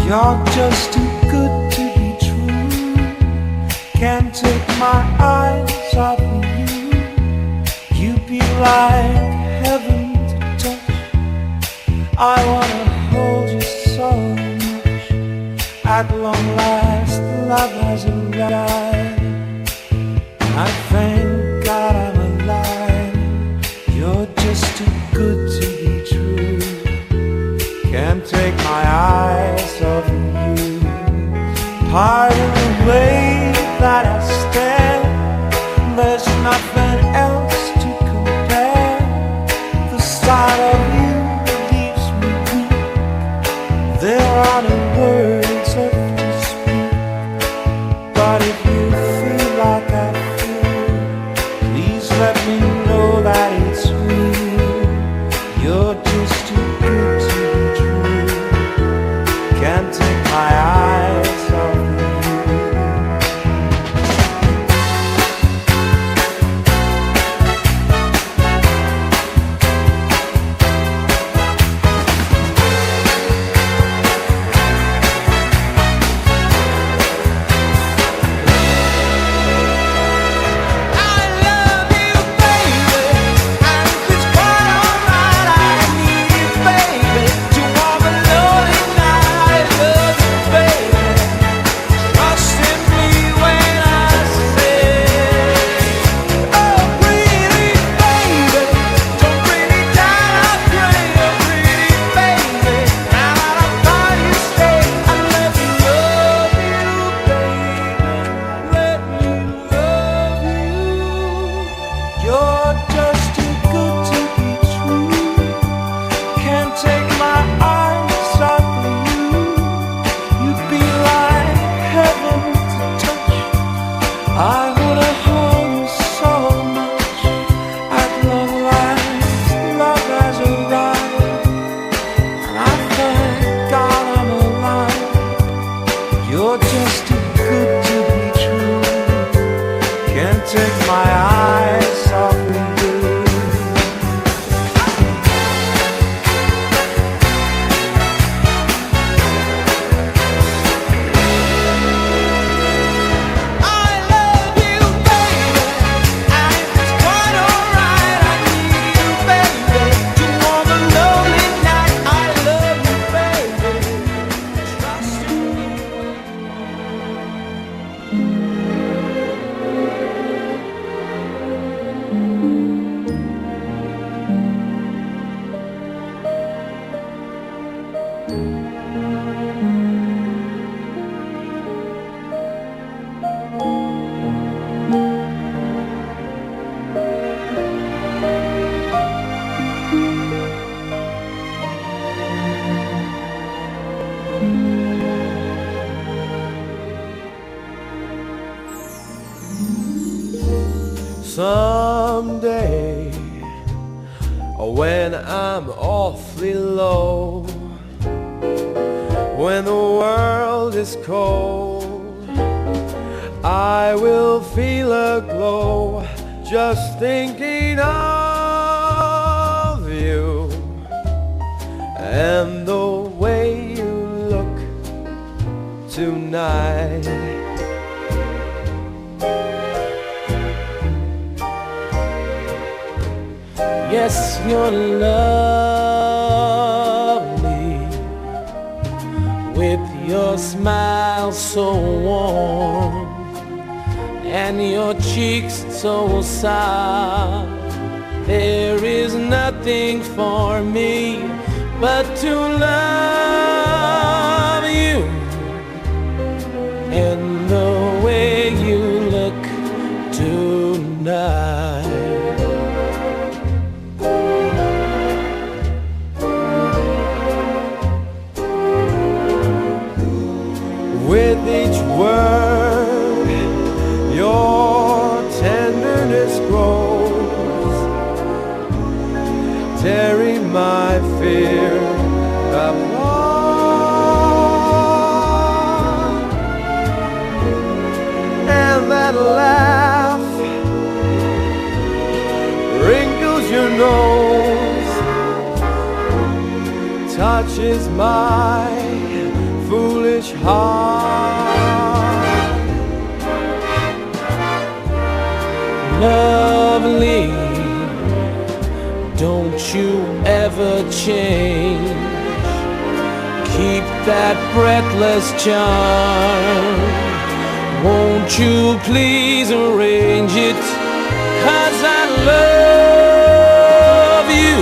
You're just too good to be true. Can't take my eyes off of you. You'd be like heaven to touch. I wanna hold you so much. At long last, love has arrived. I thank God I'm alive. You're just too good to be true. Can't take my eyes off of you. Part of the way that I stand, there's nothing else to compare. The sight of you leaves me weak. There are no words left to speak. But if you feel like I feel, please let me know that it's real. You're just too good to be true. Can't take my eyes off of you. You're just too good to be true. Can't take my eyes off of you. You'd be like heaven to touch. I wanna hold you so much. At long last, love has arrived. And I thank God I'm alive. You're just too good to be true. Can't take my eyes off of you. I love you, baby, and it's quite alright. I need you, baby, to warm a lonely night. I love you, baby. Trust in me. Someday, when I'm awfully low, when the world is cold, I will feel a glow just thinking of you and the way you look tonight. Yes, you're lovely, with your smile so warm and your cheeks so soft. There is nothing for me but to love you in the way you look tonight. With each word, your tenderness grows, tearing my fear apart. And that laugh wrinkles your nose, touches my foolish heart. Lovely, don't you ever change. Keep that breathless charm. Won't you please arrange it? 'Cause I love you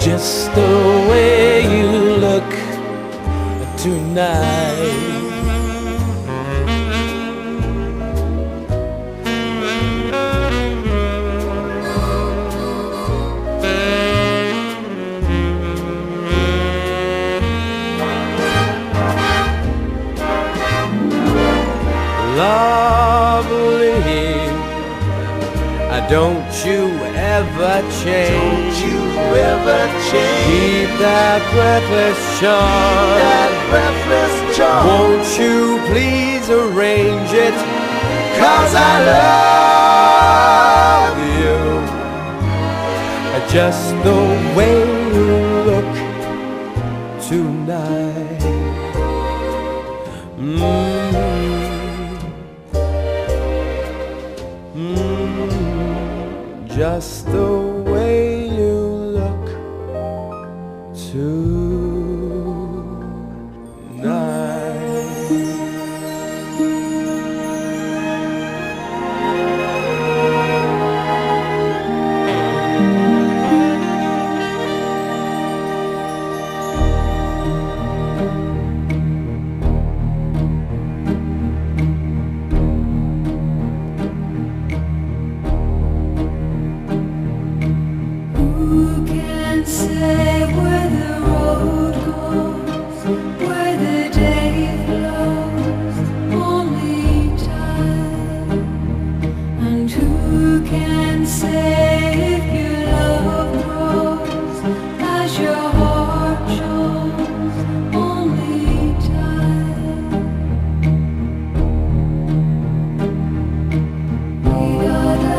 just the way you look tonight. Lovely, don't you ever change. Don't you ever change. Keep that breathless charm. That breathless charm. Won't you please arrange it? 'Cause I love you just the way you look tonight. Just the way you look tonight. Say where the road goes, where the day flows, only time. And who can say if your love grows as your heart shows, only time. We gotta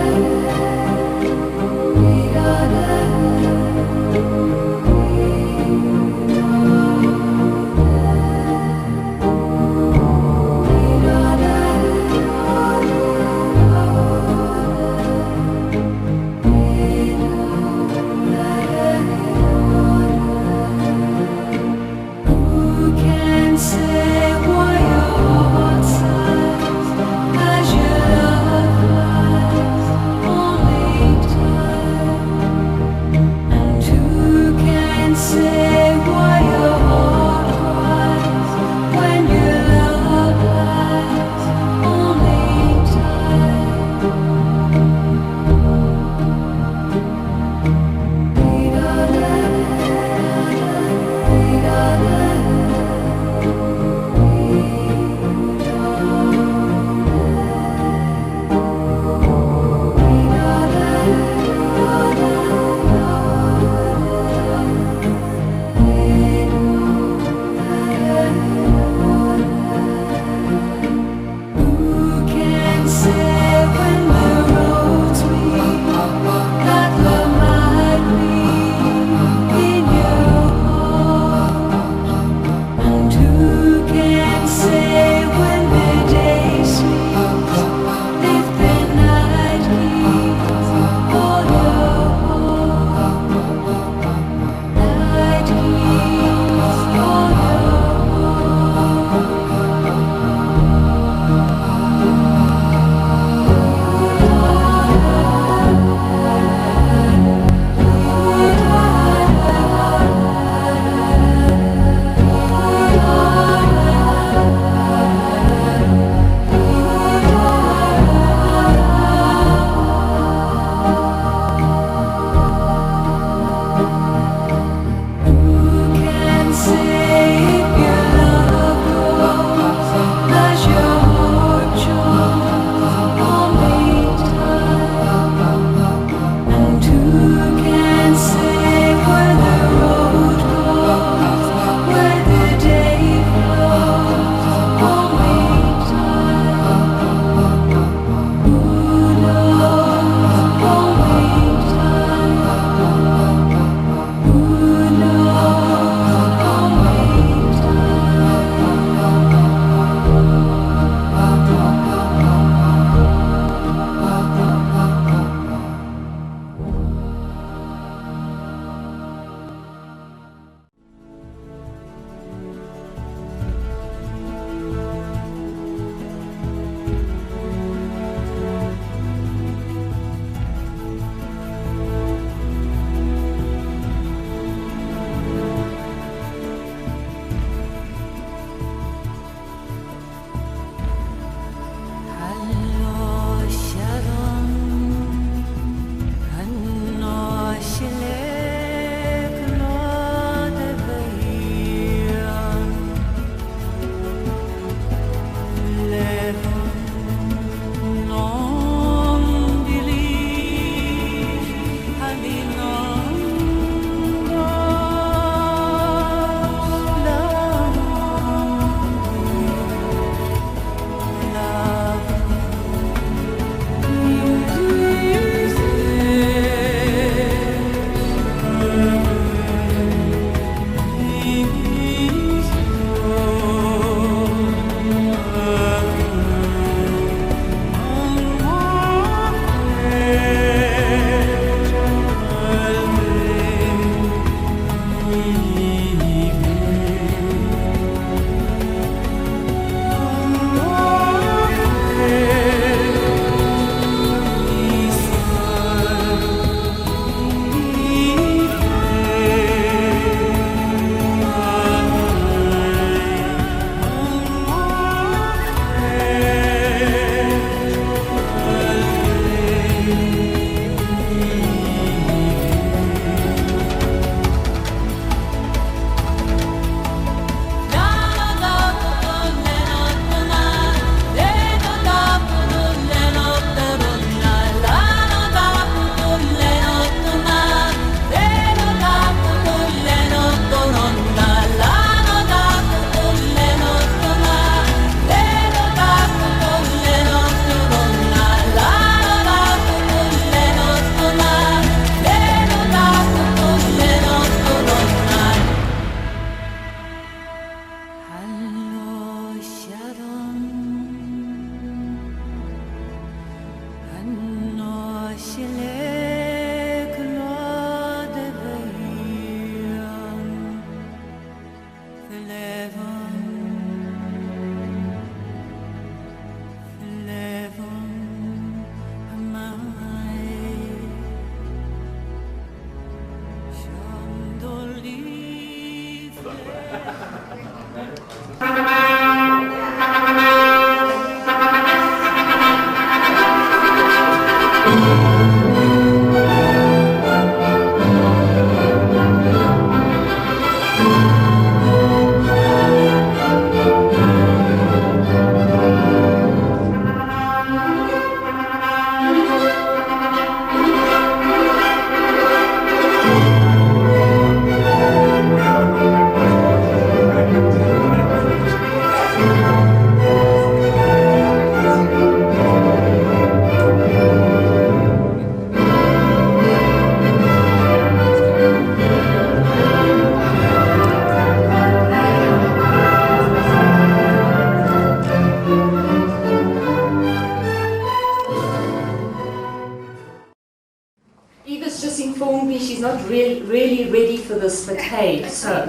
Eva's just informed me she's not really ready for this, but hey, so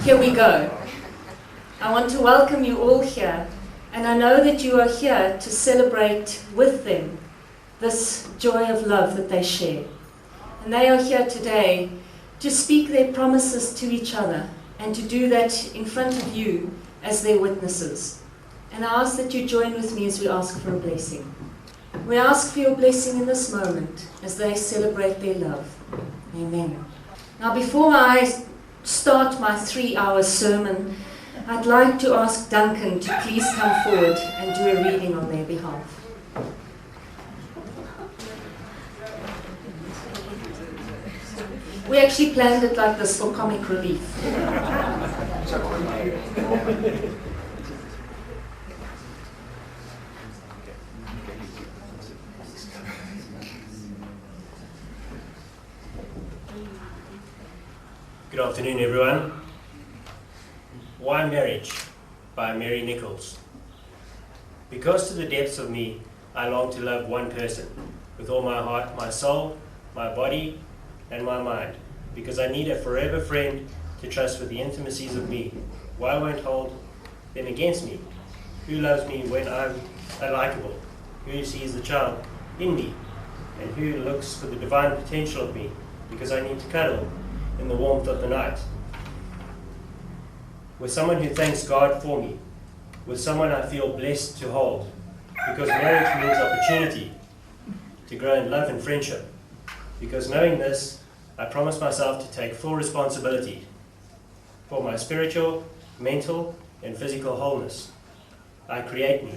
here we go. I want to welcome you all here, and I know that you are here to celebrate with them this joy of love that they share. And they are here today to speak their promises to each other and to do that in front of you as their witnesses. And I ask that you join with me as we ask for a blessing. We ask for your blessing in this moment as they celebrate their love. Amen. Now, before I start my 3-hour sermon, I'd like to ask Duncan to please come forward and do a reading on their behalf. We actually planned it like this for comic relief. Good afternoon, everyone. Why Marriage by Mary Nichols. Because to the depths of me, I long to love one person with all my heart, my soul, my body, and my mind. Because I need a forever friend to trust with the intimacies of me. Why won't hold them against me? Who loves me when I'm unlikable? Who sees the child in me? And who looks for the divine potential of me? Because I need to cuddle in the warmth of the night. With someone who thanks God for me. With someone I feel blessed to hold. Because marriage means opportunity to grow in love and friendship. Because knowing this, I promise myself to take full responsibility for my spiritual, mental, and physical wholeness. I create me.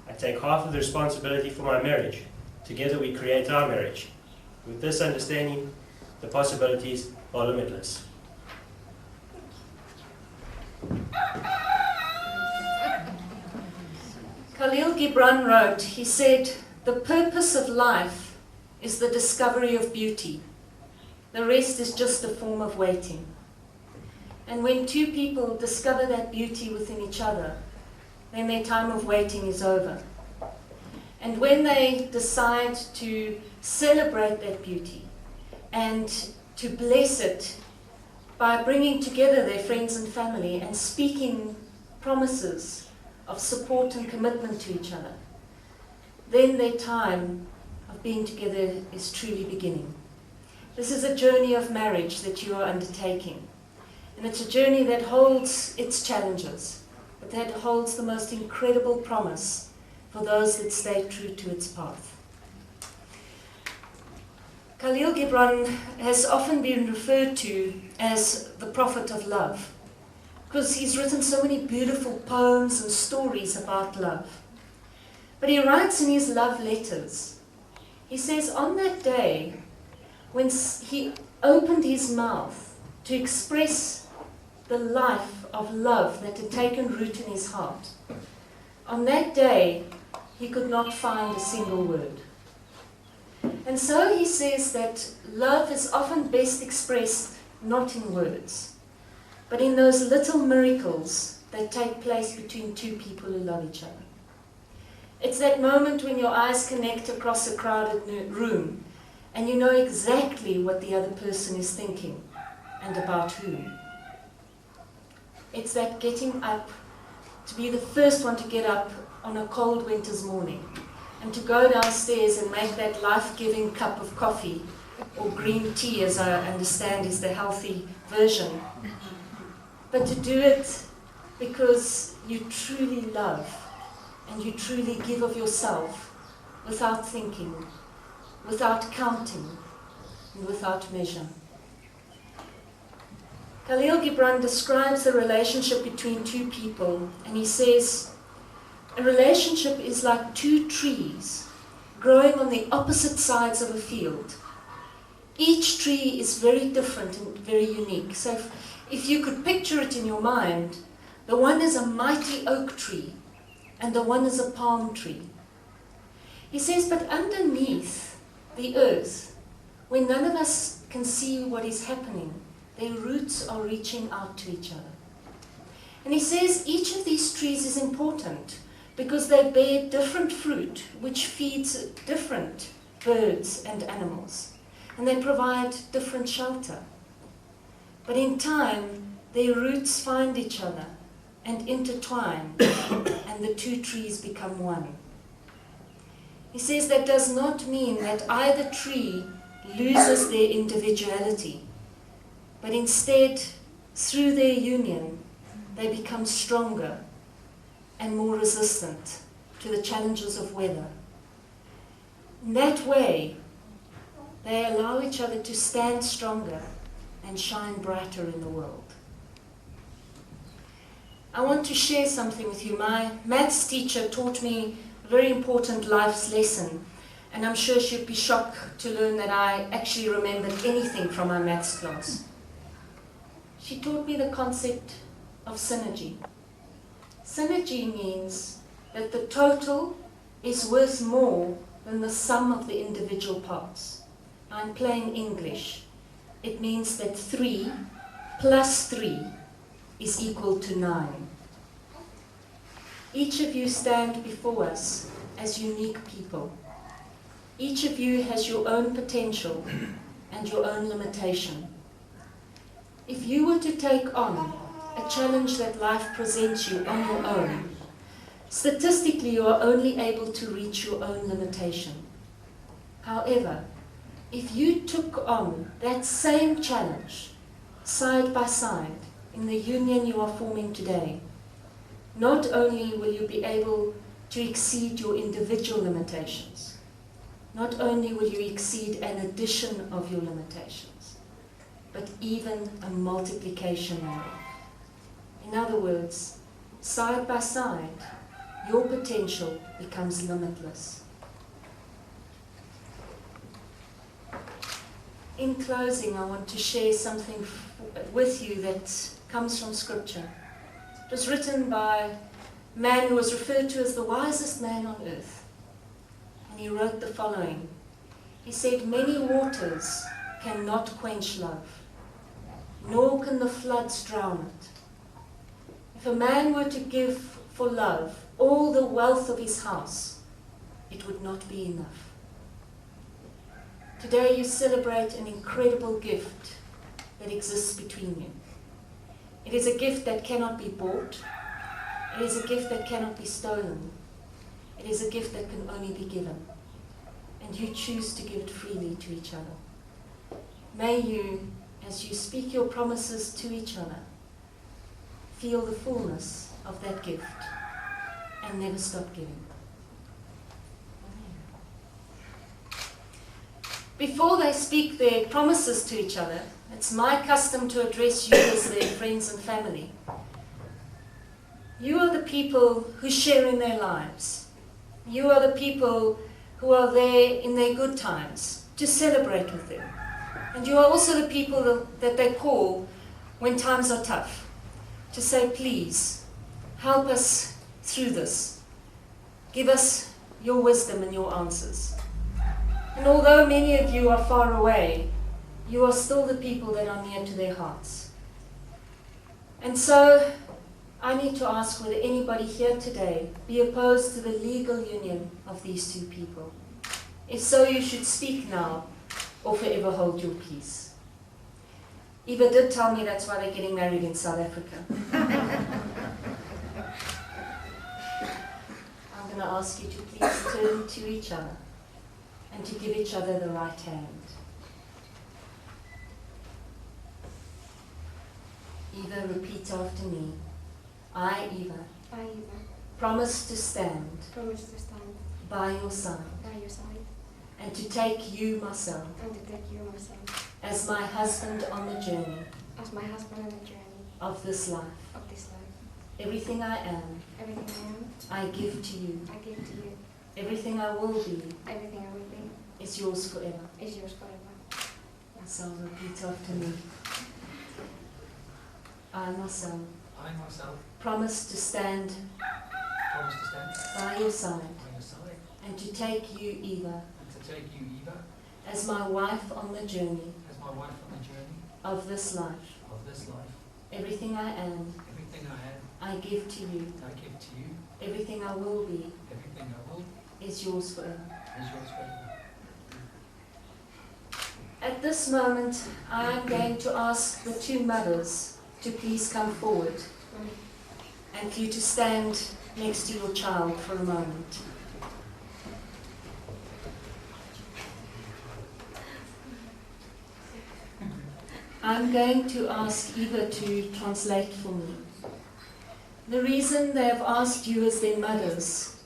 I take half of the responsibility for my marriage. Together we create our marriage. With this understanding, the possibilities are limitless. Khalil Gibran wrote, he said, "The purpose of life is the discovery of beauty. The rest is just a form of waiting." And when two people discover that beauty within each other, then their time of waiting is over. And when they decide to celebrate that beauty and to bless it by bringing together their friends and family and speaking promises of support and commitment to each other, then their time of being together is truly beginning. This is a journey of marriage that you are undertaking. And it's a journey that holds its challenges, but that holds the most incredible promise for those that stay true to its path. Khalil Gibran has often been referred to as the prophet of love, because he's written so many beautiful poems and stories about love. But he writes in his love letters, he says, on that day when he opened his mouth to express the life of love that had taken root in his heart, on that day he could not find a single word. And so he says that love is often best expressed not in words, but in those little miracles that take place between two people who love each other. It's that moment when your eyes connect across a crowded room and you know exactly what the other person is thinking and about whom. It's that getting up, to be the first one to get up on a cold winter's morning and to go downstairs and make that life-giving cup of coffee, or green tea as I understand is the healthy version. but to do it because you truly love and you truly give of yourself without thinking, without counting, and without measure. Khalil Gibran describes the relationship between two people, and he says, a relationship is like two trees growing on the opposite sides of a field. Each tree is very different and very unique. So if you could picture it in your mind, the one is a mighty oak tree and the one is a palm tree. He says, but underneath the earth, when none of us can see what is happening, their roots are reaching out to each other. And he says each of these trees is important because they bear different fruit which feeds different birds and animals. And they provide different shelter. But in time, their roots find each other and intertwine, and the two trees become one. He says that does not mean that either tree loses their individuality, but instead, through their union, they become stronger and more resistant to the challenges of weather. In that way, they allow each other to stand stronger and shine brighter in the world. I want to share something with you. My maths teacher taught me a very important life's lesson, and I'm sure she'd be shocked to learn that I actually remembered anything from my maths class. She taught me the concept of synergy. Synergy means that the total is worth more than the sum of the individual parts. In plain English, it means that 3 plus 3 is equal to 9. Each of you stand before us as unique people. Each of you has your own potential and your own limitation. If you were to take on a challenge that life presents you on your own, statistically you are only able to reach your own limitation. However, if you took on that same challenge side by side in the union you are forming today, not only will you be able to exceed your individual limitations, not only will you exceed an addition of your limitations, but even a multiplication thereof. In other words, side by side, your potential becomes limitless. In closing, I want to share something with you that comes from Scripture. It was written by a man who was referred to as the wisest man on earth. And he wrote the following. He said, "Many waters cannot quench love, nor can the floods drown it. If a man were to give for love all the wealth of his house, it would not be enough." Today you celebrate an incredible gift that exists between you. It is a gift that cannot be bought. It is a gift that cannot be stolen. It is a gift that can only be given. And you choose to give it freely to each other. May you, as you speak your promises to each other, feel the fullness of that gift and never stop giving. Before they speak their promises to each other, it's my custom to address you as their friends and family. You are the people who share in their lives. You are the people who are there in their good times to celebrate with them. And you are also the people that they call when times are tough, to say, please, help us through this. Give us your wisdom and your answers. And although many of you are far away, you are still the people that are near to their hearts. And so, I need to ask whether anybody here today be opposed to the legal union of these two people. If so, you should speak now or forever hold your peace. Eva did tell me that's why they're getting married in South Africa. I'm going to ask you to please turn to each other and to give each other the right hand. Eva, repeat after me. I, Eva, I, Eva, promise to stand promise to stand by your side by your side and to take you, Marcel, and to take you, myself, as my husband on the journey as my husband on the journey of this life. of this life. Everything I am, Everything I am, I give to you. I give to you. Everything I will be Everything I will be is yours forever. is yours forever. Marcel, repeat after me. I, Marcel, I myself promise to stand promise to stand by your side by your side and to take you, Eva, and to take you, Eva, as my wife on the journey as my wife on the journey of this life. of this life. Everything I am, Everything I have, I give to you. I give to you. Everything I will be Everything I will is yours forever. is yours forever. At this moment, I am going to ask the two mothers to please come forward and for you to stand next to your child for a moment. I'm going to ask Eva to translate for me. The reason they have asked you as their mothers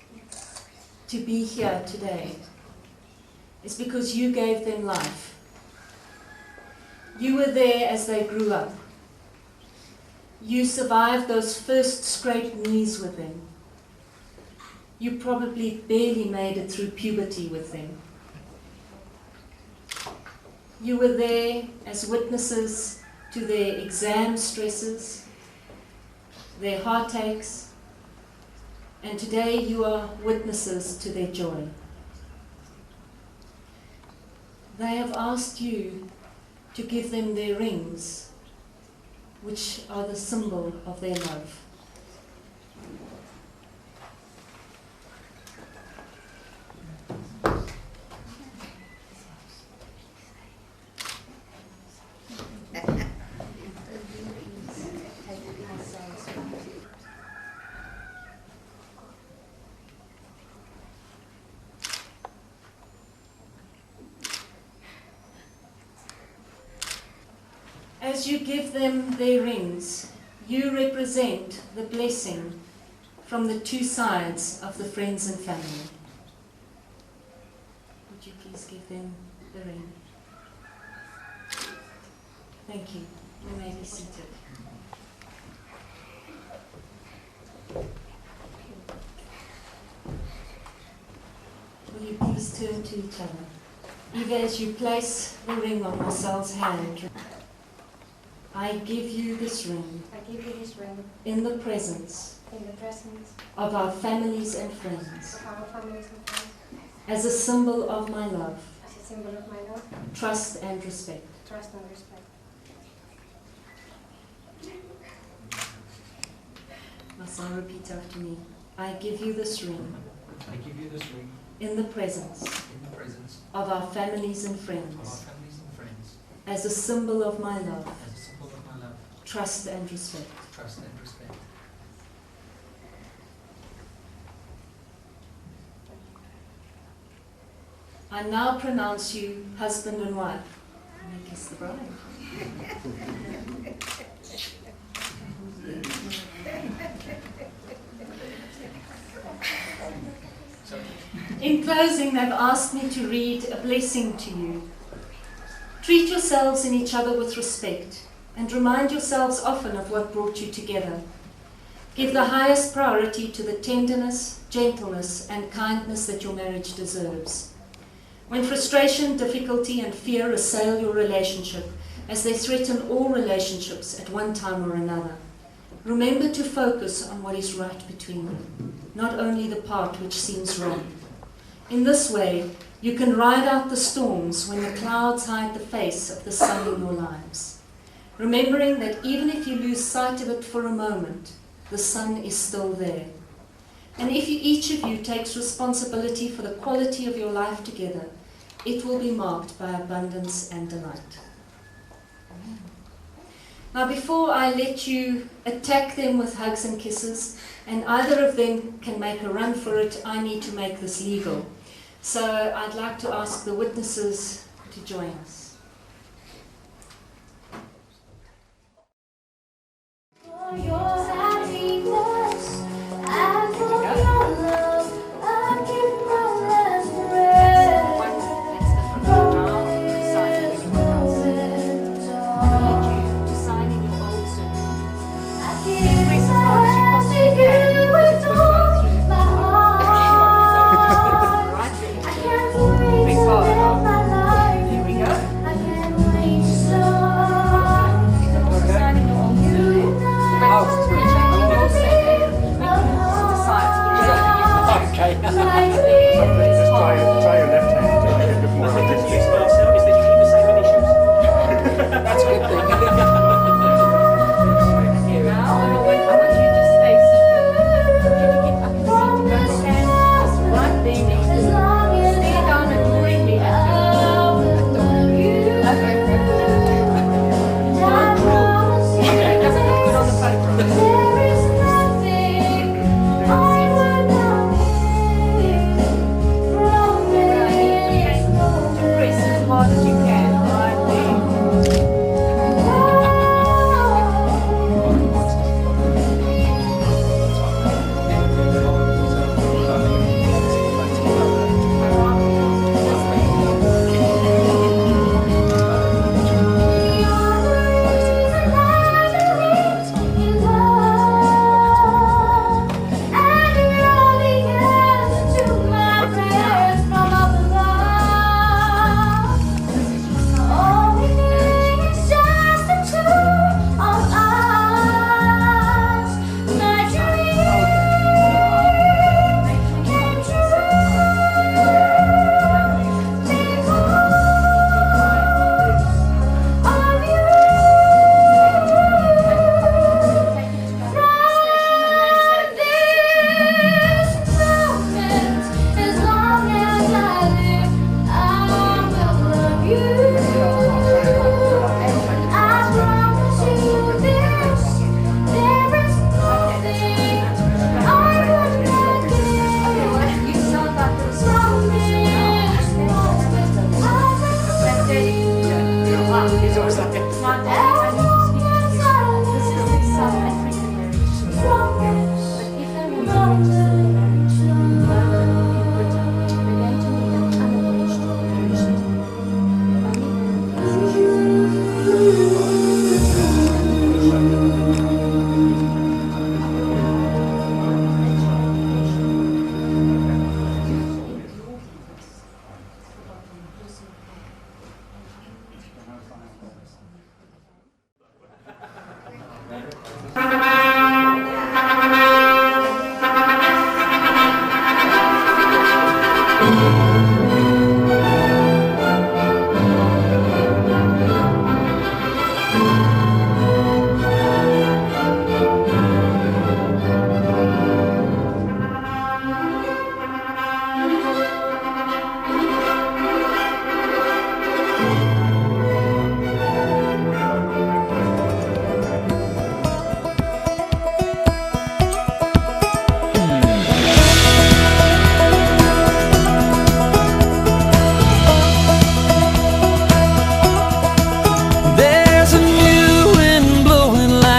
to be here today is because you gave them life. You were there as they grew up. You survived those first scraped knees with them. You probably barely made it through puberty with them. You were there as witnesses to their exam stresses, their heartaches, and today you are witnesses to their joy. They have asked you to give them their rings, which are the symbol of their love. As you give them their rings, you represent the blessing from the two sides of the friends and family. Would you please give them the ring? Thank you. You may be seated. Will you please turn to each other? Eva, as you place the ring on Marcel's hand, I give you this ring I give you this ring in the presence in the presence of our families and friends, of our families and friends, as a symbol of my love, as a symbol of my love, trust and respect. trust and respect. Marcel, repeat after me. I give you this ring I give you this ring in the presence in the presence of our families and of our friends, families and friends as a symbol of my love, as a symbol of my love, trust and respect. trust and respect. I now pronounce you husband and wife. And I kiss the bride. In closing, they've asked me to read a blessing to you. Treat yourselves and each other with respect, and remind yourselves often of what brought you together. Give the highest priority to the tenderness, gentleness, and kindness that your marriage deserves. When frustration, difficulty, and fear assail your relationship, as they threaten all relationships at one time or another, remember to focus on what is right between you, not only the part which seems wrong. In this way, you can ride out the storms when the clouds hide the face of the sun in your lives, remembering that even if you lose sight of it for a moment, the sun is still there. And if each of you takes responsibility for the quality of your life together, it will be marked by abundance and delight. Now, before I let you attack them with hugs and kisses, and either of them can make a run for it, I need to make this legal. So I'd like to ask the witnesses to join us.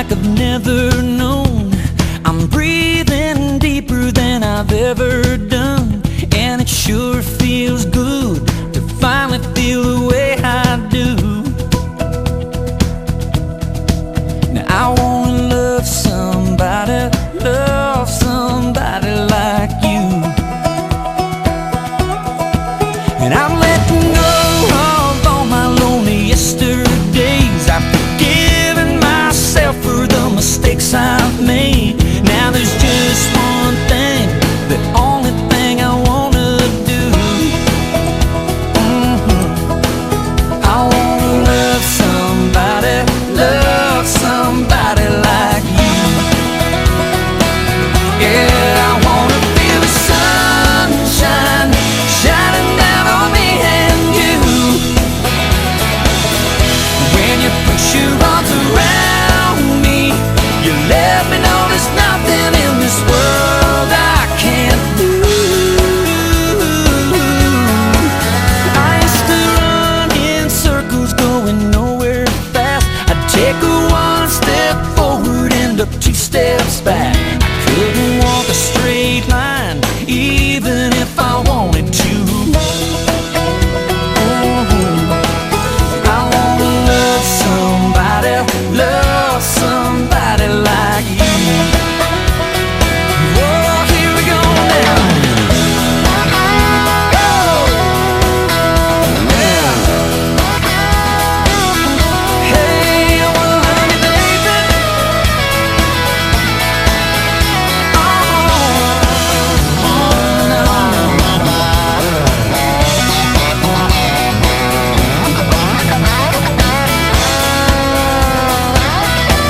like I've never known. I'm breathing deeper than I've ever done, and it sure feels good to finally feel the way I do. Now I wanna love somebody like you. And I'm letting go of all my lonely yesterdays. I've forgiven myself for the mistakes I've made. Now there's just one thing, the only thing I wanna do. I wanna love somebody like you. Yeah, I wanna feel the sunshine shining down on me and you. When you put your arms around me, you let me know there's nothing in this world I can't do. I used to run in circles going nowhere fast. I'd take one step forward, end up 2 steps back. Couldn't walk a straight line, even if I wanted to. I wanna love somebody like you. Oh, here we go now. Yeah. Hey, I wanna love you, baby.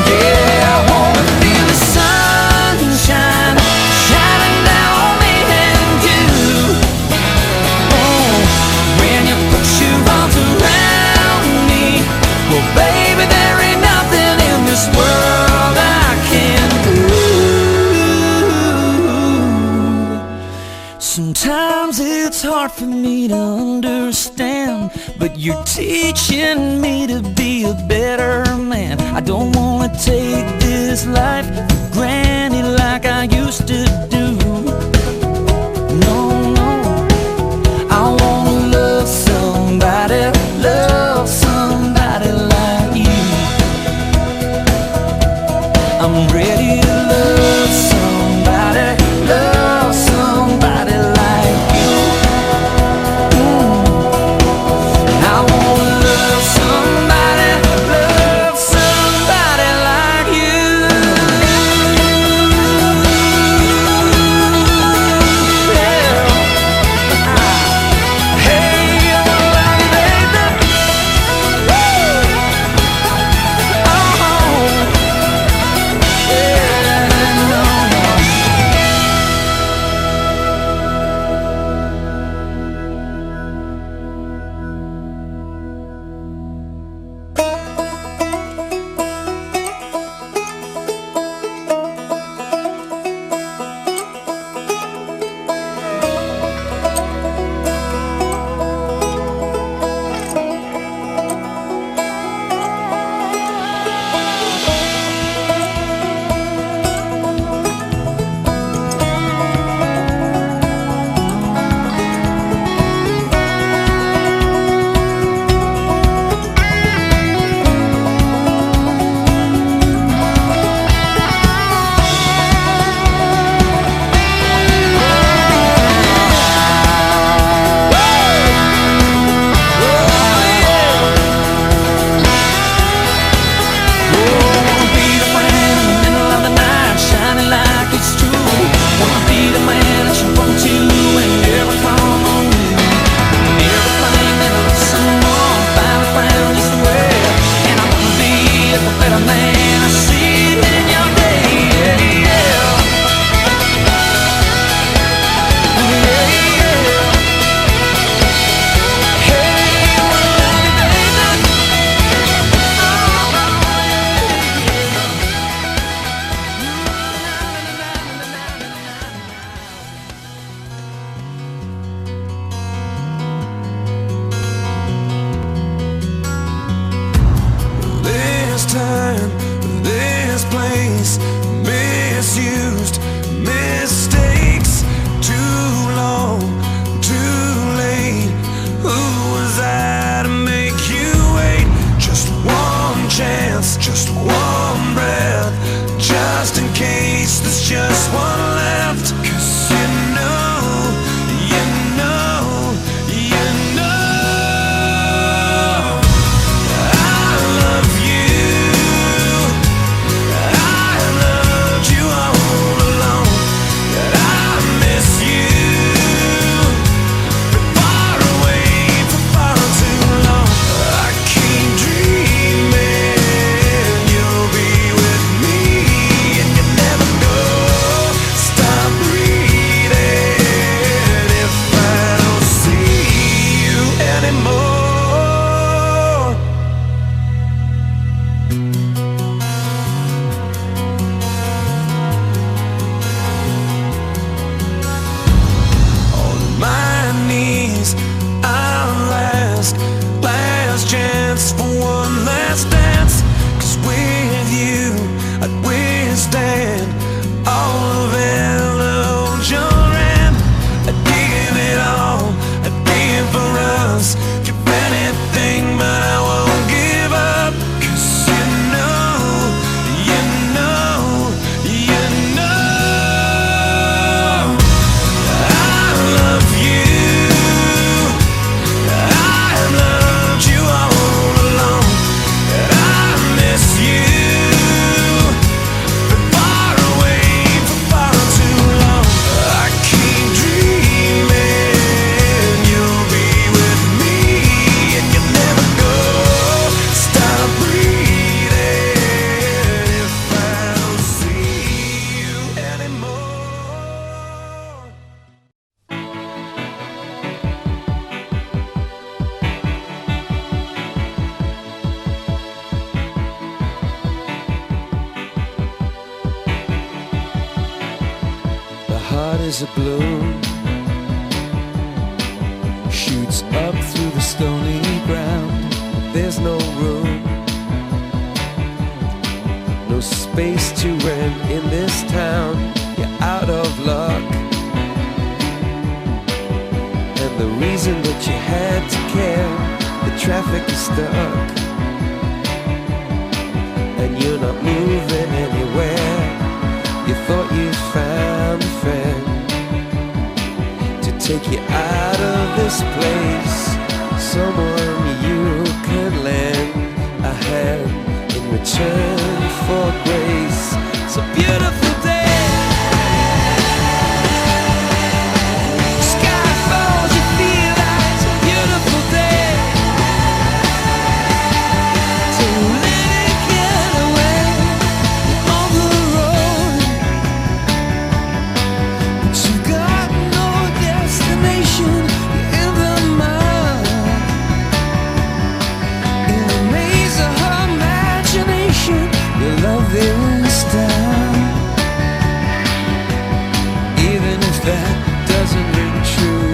Yeah, I wanna feel the sunshine shining down on me and you. Oh, when you put your arms around me, well, baby, there ain't nothing in this world I can't do. Sometimes it's hard for me to understand, but you're teaching me to be a better man. I don't wanna take this life for granted like I used to do. No, no, I wanna love somebody like you. I'm ready to love somebody like you. I wanna love somebody like you. place, misused, mistakes, too long, too late. Who was I to make you wait? Just one chance, just one breath, just in case there's just one left. 'Cause you know, you know, you know I love you. I loved you all along, that I miss you. Been far away for far too long. I keep dreaming you'll be with me, and you never go. Stop breathing if I don't see you anymore. On my knees, I'll last chance for one last dance. 'Cause with you, I'd withstand all of Elgin. I'd give it all, I'd give for us, give anything, but I won't give up. 'Cause you know, you know, you know I love you. I loved you all along, and I miss you. Been far away for far too long. I keep dreaming you'll be with me, and you never go. Stop breathing if I don't see you anymore. The heart is a balloon, shoots up through the stony ground. There's no room, no space to rent in this town. You're out of luck, and the reason that you had to care, the traffic is stuck, and you're not moving anywhere. You thought you found a friend to take you out of this place, someone you can lend a hand in return for grace. It's a beautiful day. Sky falls, you feel like it's a beautiful day. So let it get away on the road. But you got no destination, you're in the mud, in the maze of her imagination. Your love this town, even if that doesn't ring true.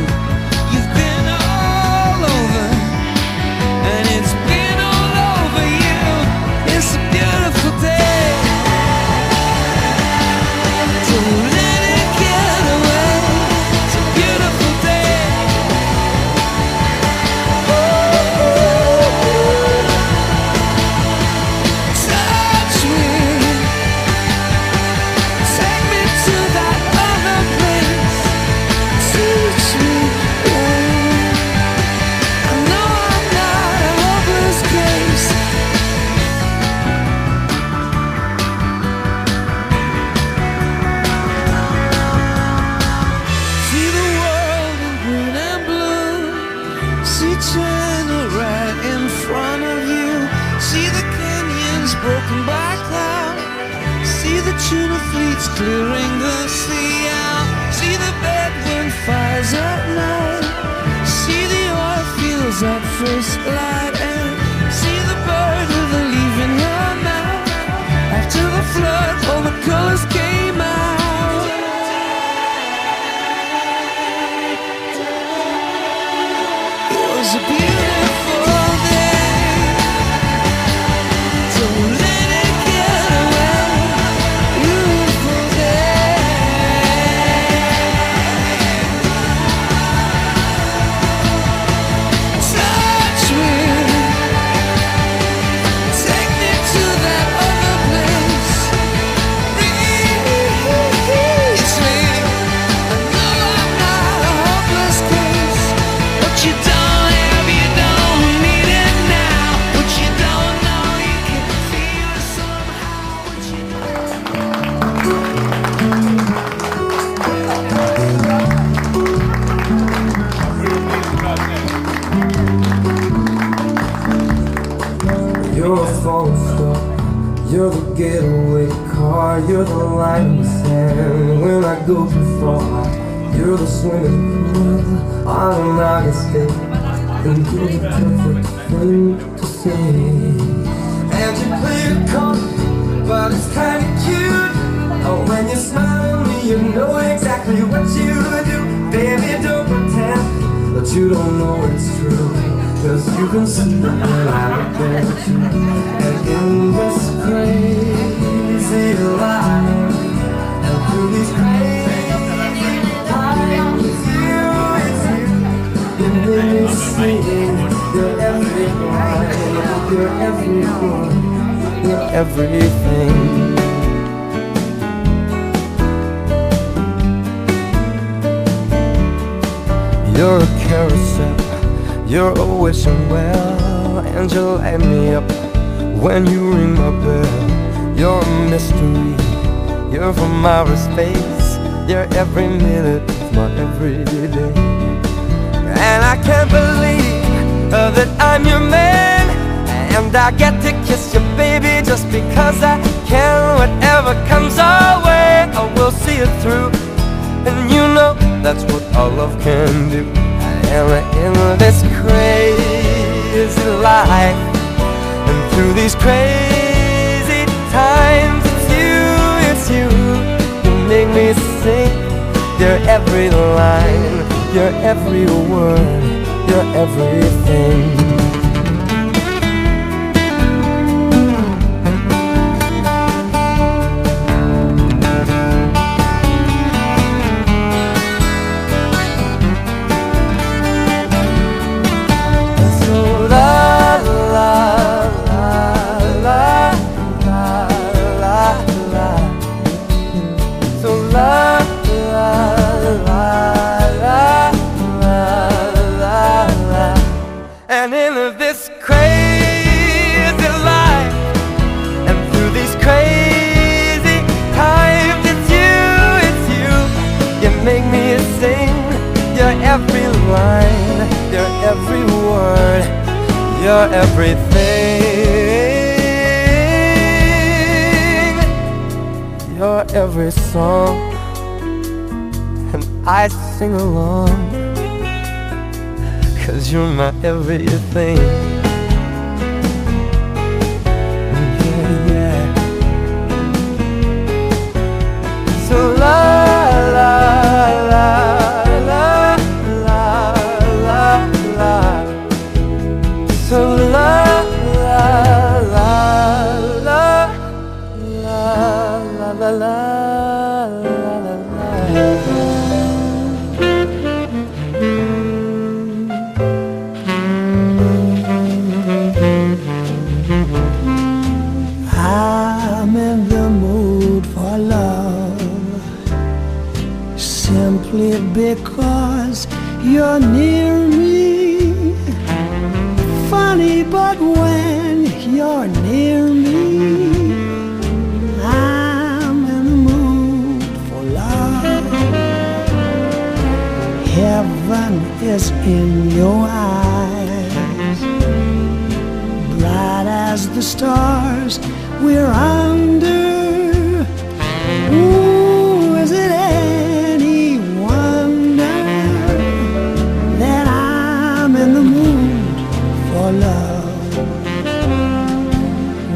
You've been all over, and it's been all over you. It's a beautiful day. So let it get away. It's a beautiful day. Touch me, take me to that other place. Teach me, I know I'm not a hopeless case. See the world in green and blue. See China right in front of you. See the canyons broken by cloud. See the tuna fleets clearing the sea out. See the bedroom fires at night. See the oil fields at first light. And see the bird with a leaf in her mouth. After the flood, all the colors came out. It was a beautiful day. So let it get away. runaway car, you're the line in the sand. When I go too far, you're the swimming pool on an August day. And you're the perfect thing to say. And you play it cold, but it's kinda cute. Oh, when you smile at me, you know exactly what you do. Baby, don't pretend that you don't know it's true, 'cause you can see that I look at you. And in this crazy life, and through these crazy times, it's you, you make me sing. You're every line, you're everyone, you're everything. You're a carousel, you're always well, and you light me up when you ring my bell. You're a mystery, you're from outer space, you're every minute of my everyday. And I can't believe that I'm your man, and I get to kiss you, baby, just because I can. Whatever comes our way, I will see it through. And you know that's what all love can do. And in this crazy life, and through these crazy times, it's you, you make me sing. You're every line, you're every word, you're everything. And in this crazy life, and through these crazy times, it's you, you make me sing. You're every line, you're every word, you're everything. You're every song, and I sing along, 'cause you're my everything. Yeah, yeah. So la la la la la la la. So la la la la la la la la. I'm in the mood for love, simply because you're near me. Funny, but when you're near me, I'm in the mood for love. Heaven is in your eyes, bright as the stars we're under. Ooh, is it any wonder that I'm in the mood for love?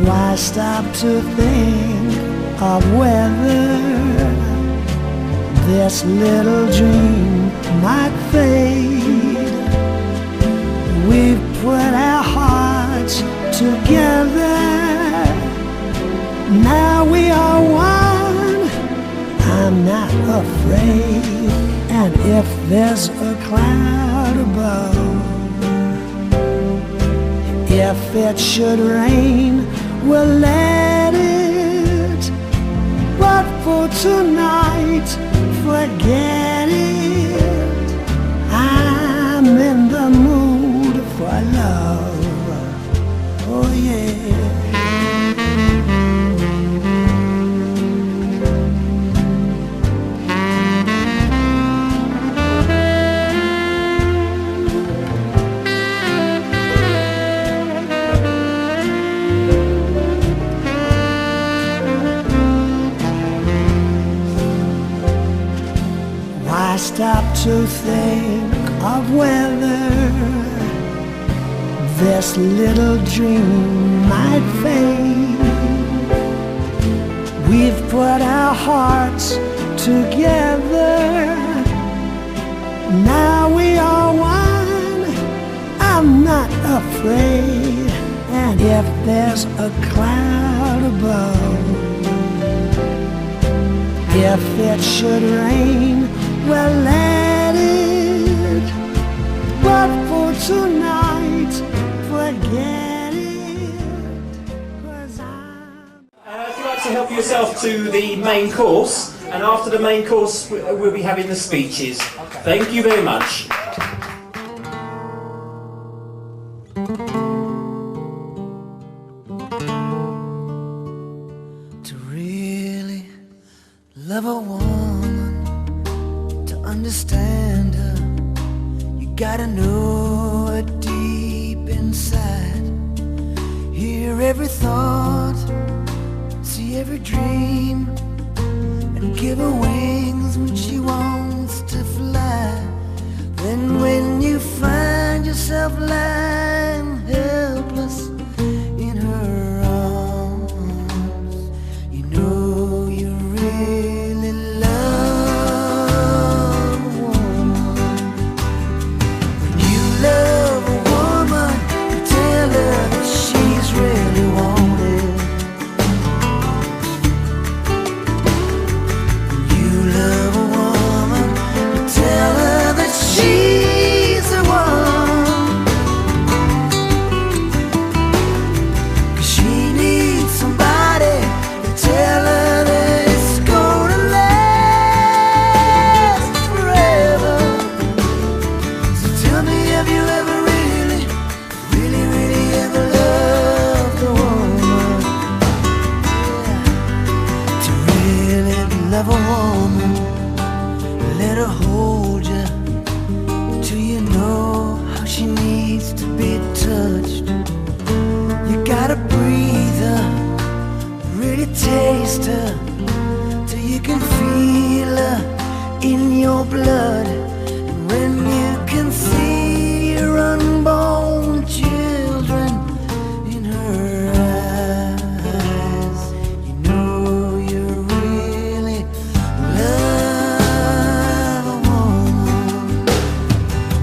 Why stop to think of whether this little dream might fade? We've put our hearts together, now we are one. I'm not afraid, and if there's a cloud above, if it should rain, we'll let it. But for tonight, forget it. I'm in the mood for love. Oh yeah. stop to think of whether this little dream might fade. We've put our hearts together, now we are one. I'm not afraid, and if there's a cloud above, if it should rain, well, let it. But for tonight, forget it, 'cause If you'd like to help yourself to the main course, and after the main course we'll be having the speeches. Thank you very much. To really love a woman, to understand her, you gotta know her deep inside. Hear every thought, see every dream, and give her wings when she wants to fly. Then when you find yourself lying helpless in her arms, you know you really love a woman. When you love a woman, you tell her that she's really wanted. When you love a woman, you tell her that she's the one. 'Cause she needs somebody to tell her that it's gonna last forever. So tell me, have you ever really, really, really ever loved a woman? Yeah. To really love a woman, let her hold you till you know how she needs to be touched. You gotta breathe her, really taste her, till you can feel her in your blood. And when you can see your unborn children in her eyes, you know you really love a woman.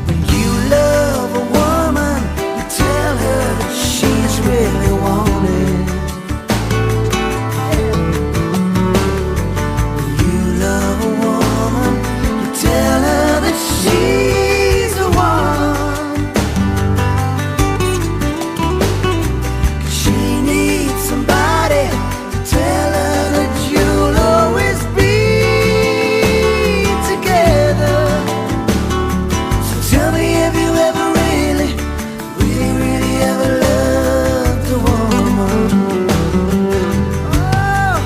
When you love a woman, you tell her that she's really wanted. When you love a woman, you tell her that she's the one. 'Cause she needs somebody to tell her that you'll always be together. So tell me, have you ever really, really, really ever loved a woman? Oh,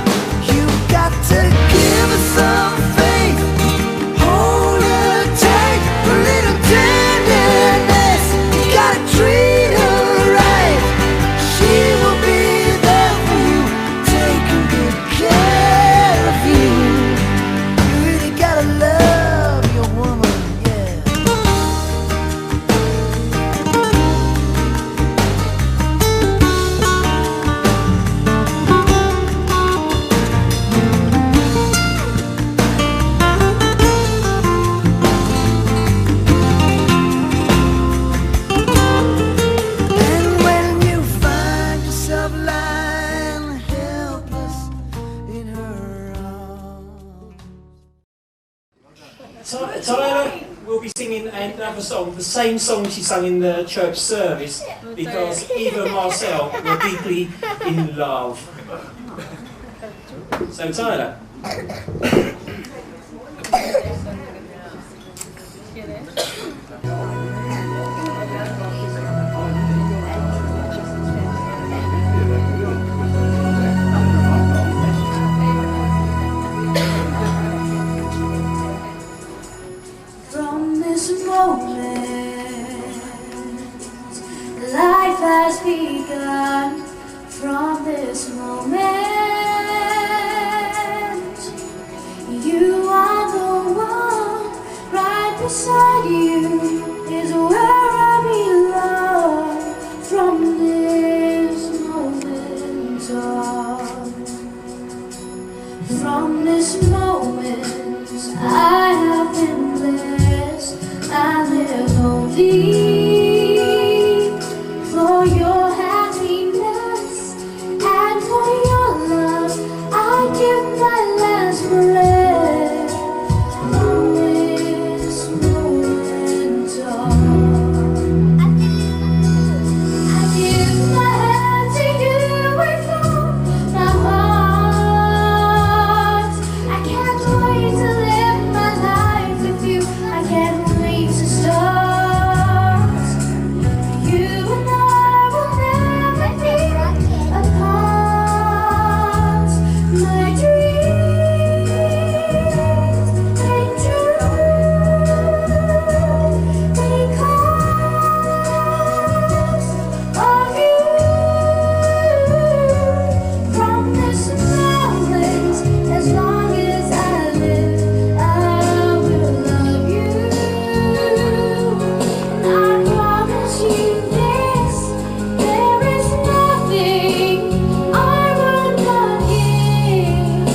you got to give her some faith, hold her tight, a little tenderness. You gotta treat her right. She will be there for you, taking good care of you. You really gotta love your woman, yeah. And when you find yourself lying helpless in her arms. Tyler will be singing another song, the same song she sang in the church service, because Eva Marcel were deeply in love. So Tyler. From this moment, life has begun. From this moment, you you is where I belong. From this moment on, from this moment I have been blessed. I live only for your happiness and for your love. I give my last breath. From this moment on, I give my hand to you with all my heart. I can't wait to live my life with you. I can't wait to start. You and I will never be apart. My dreams came true because of you. From this moment, as long as I live, I will love you. And I promise you this: there is nothing I would not give.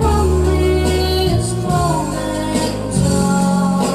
From this moment on.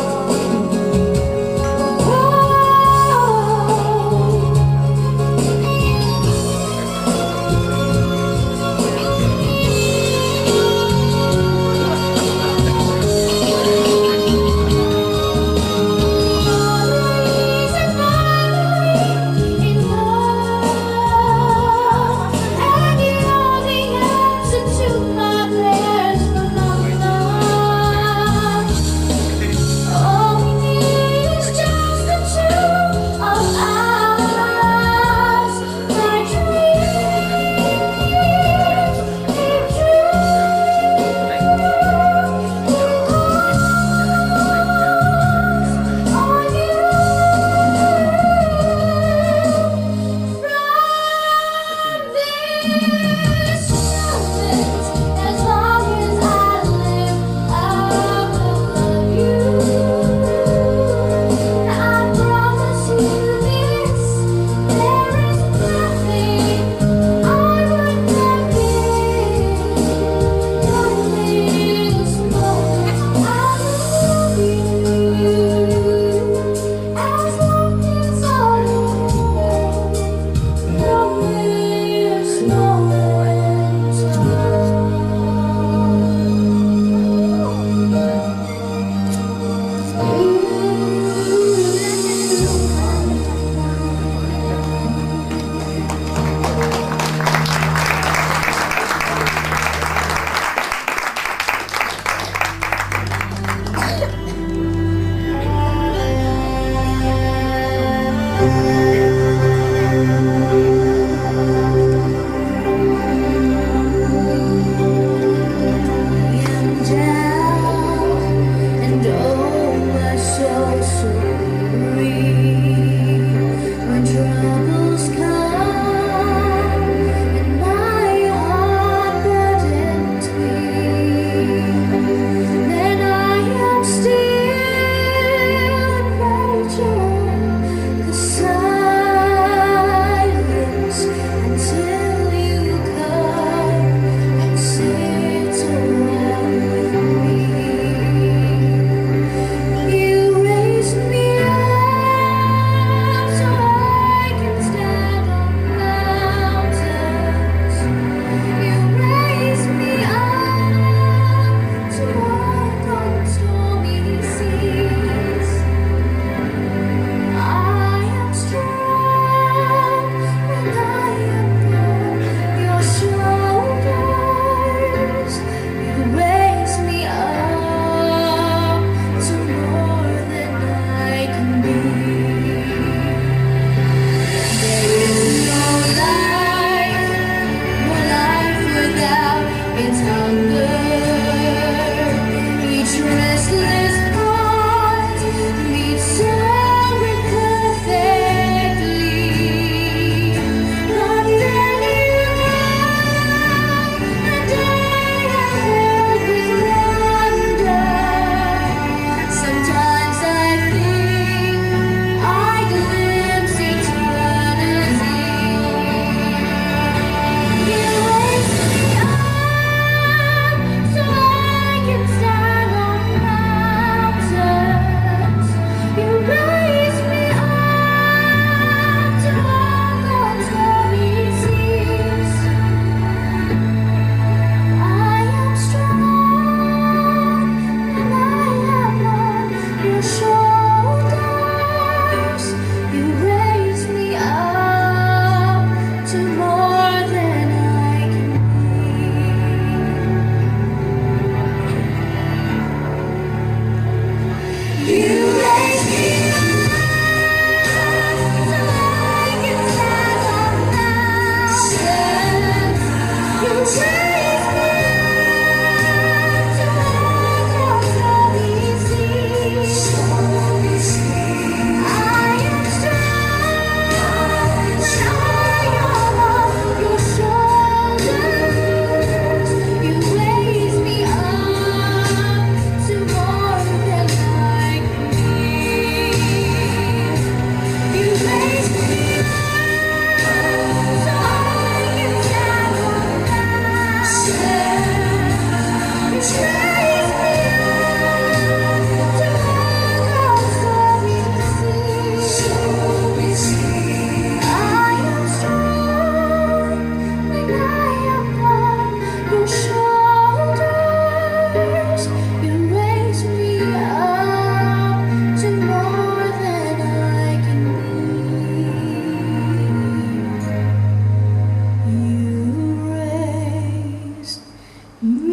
As long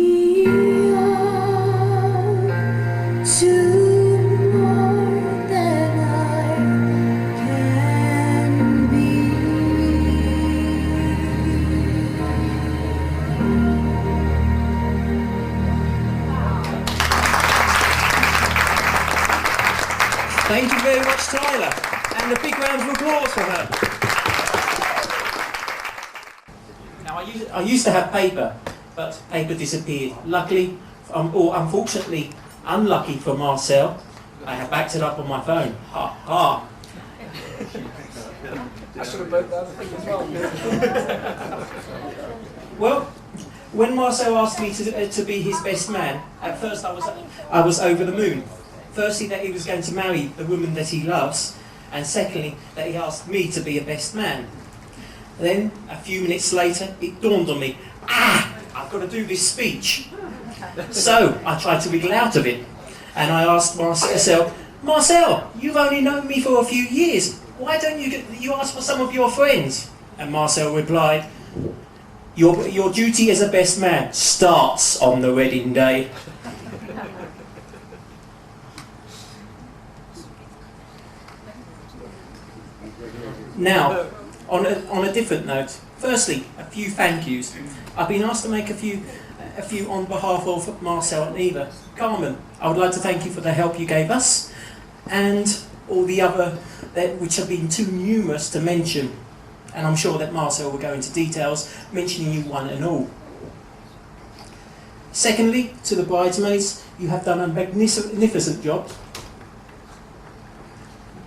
me on to more than I can be. Thank you very much, Tyler. And a big round of applause for her. Now, I used to have paper, but paper disappeared. Luckily, or unfortunately, unlucky for Marcel, I have backed it up on my phone. Ha ha. I should have burnt the other thing as well. Well, when Marcel asked me to be his best man, at first I was over the moon. Firstly, that he was going to marry the woman that he loves, and secondly, that he asked me to be a best man. Then, a few minutes later, it dawned on me, I've got to do this speech. So, I tried to wriggle out of it, and I asked Marcel, you've only known me for a few years, why don't you ask for some of your friends? And Marcel replied, your duty as a best man starts on the wedding day. Now, on a different note, firstly, a few thank yous. I've been asked to make a few on behalf of Marcel and Eva. Carmen, I would like to thank you for the help you gave us, and all the other which have been too numerous to mention. And I'm sure that Marcel will go into details, mentioning you one and all. Secondly, to the bridesmaids, you have done a magnificent job,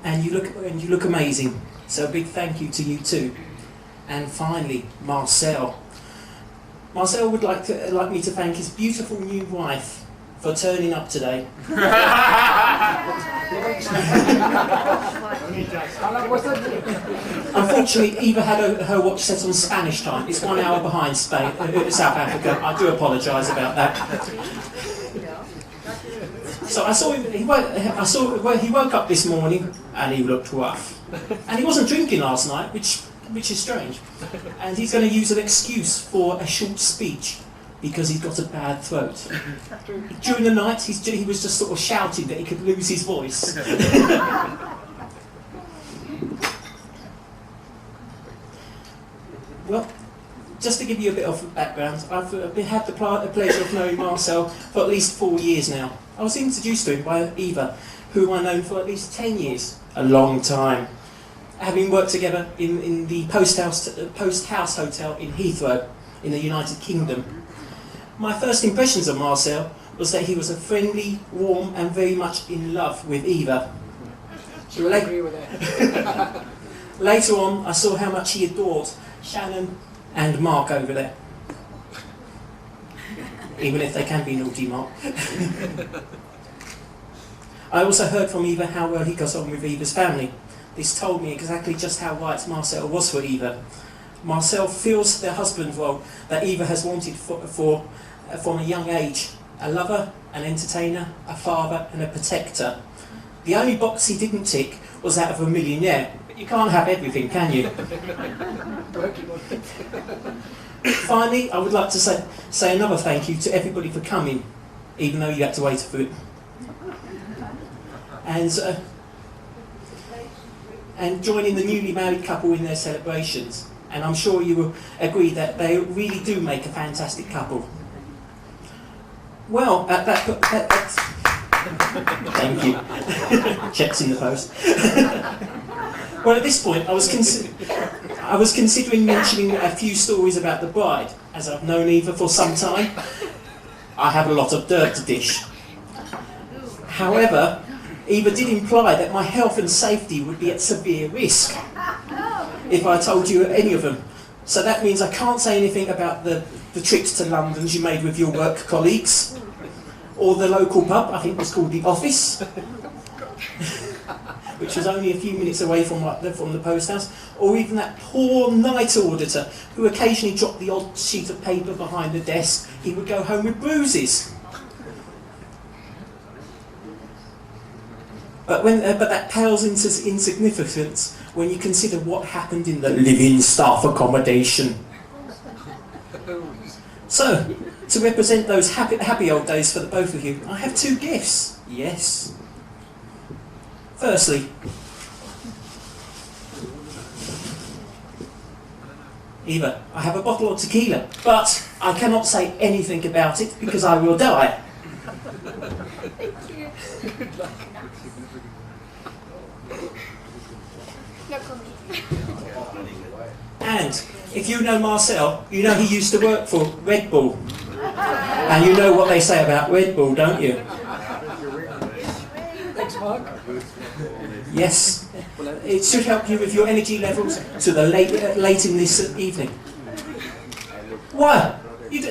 and you look amazing. So a big thank you to you too. And finally, Marcel. Marcel would like me to thank his beautiful new wife for turning up today. Unfortunately, Eva had her watch set on Spanish time. It's 1 hour behind South Africa. I do apologise about that. So I saw him. He woke up this morning and he looked rough. And he wasn't drinking last night, which is strange. And he's going to use an excuse for a short speech because he's got a bad throat. During the night, he was just sort of shouting that he could lose his voice. Well, just to give you a bit of background, I've had the pleasure of knowing Marcel for at least 4 years now. I was introduced to him by Eva, who I've known for at least 10 years, a long time. Having worked together in the Post House Hotel in Heathrow, in the United Kingdom. My first impressions of Marcel was that he was a friendly, warm and very much in love with Eva. I agree with that. Later on, I saw how much he adored Shannon and Mark over there. Even if they can be naughty, Mark. I also heard from Eva how well he got on with Eva's family. This told me exactly just how right Marcel was for Eva. Marcel fills the husband role that Eva has wanted from a young age. A lover, an entertainer, a father and a protector. The only box he didn't tick was that of a millionaire. But you can't have everything, can you? Finally, I would like to say another thank you to everybody for coming, even though you had to wait for it. And joining the newly married couple in their celebrations. And I'm sure you will agree that they really do make a fantastic couple. Well, thank you. Checks in the post. Well, at this point, I was considering mentioning a few stories about the bride, as I've known Eva for some time. I have a lot of dirt to dish. However, Eva did imply that my health and safety would be at severe risk if I told you any of them. So that means I can't say anything about the trips to London you made with your work colleagues, or the local pub, I think it was called The Office, which was only a few minutes away from the post house, or even that poor night auditor who occasionally dropped the odd sheet of paper behind the desk. He would go home with bruises. But that pales into insignificance when you consider what happened in the living staff accommodation. So, to represent those happy old days for the both of you, I have two gifts. Yes. Firstly, Eva, I have a bottle of tequila, but I cannot say anything about it because I will die. No comment. And if you know Marcel, you know he used to work for Red Bull. And you know what they say about Red Bull, don't you? Thanks, Mark. Yes. It should help you with your energy levels to the late in this evening. What?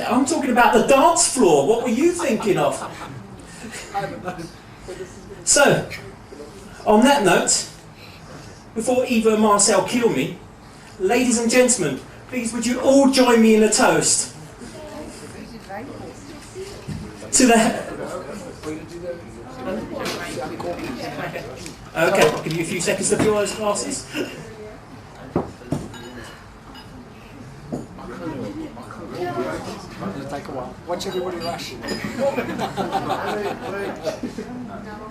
I'm talking about the dance floor. What were you thinking of? So, on that note, before Eva and Marcel kill me, ladies and gentlemen, please would you all join me in a toast to the... Okay, I'll give you a few seconds to fill those glasses. It'll take a while. Watch everybody rush.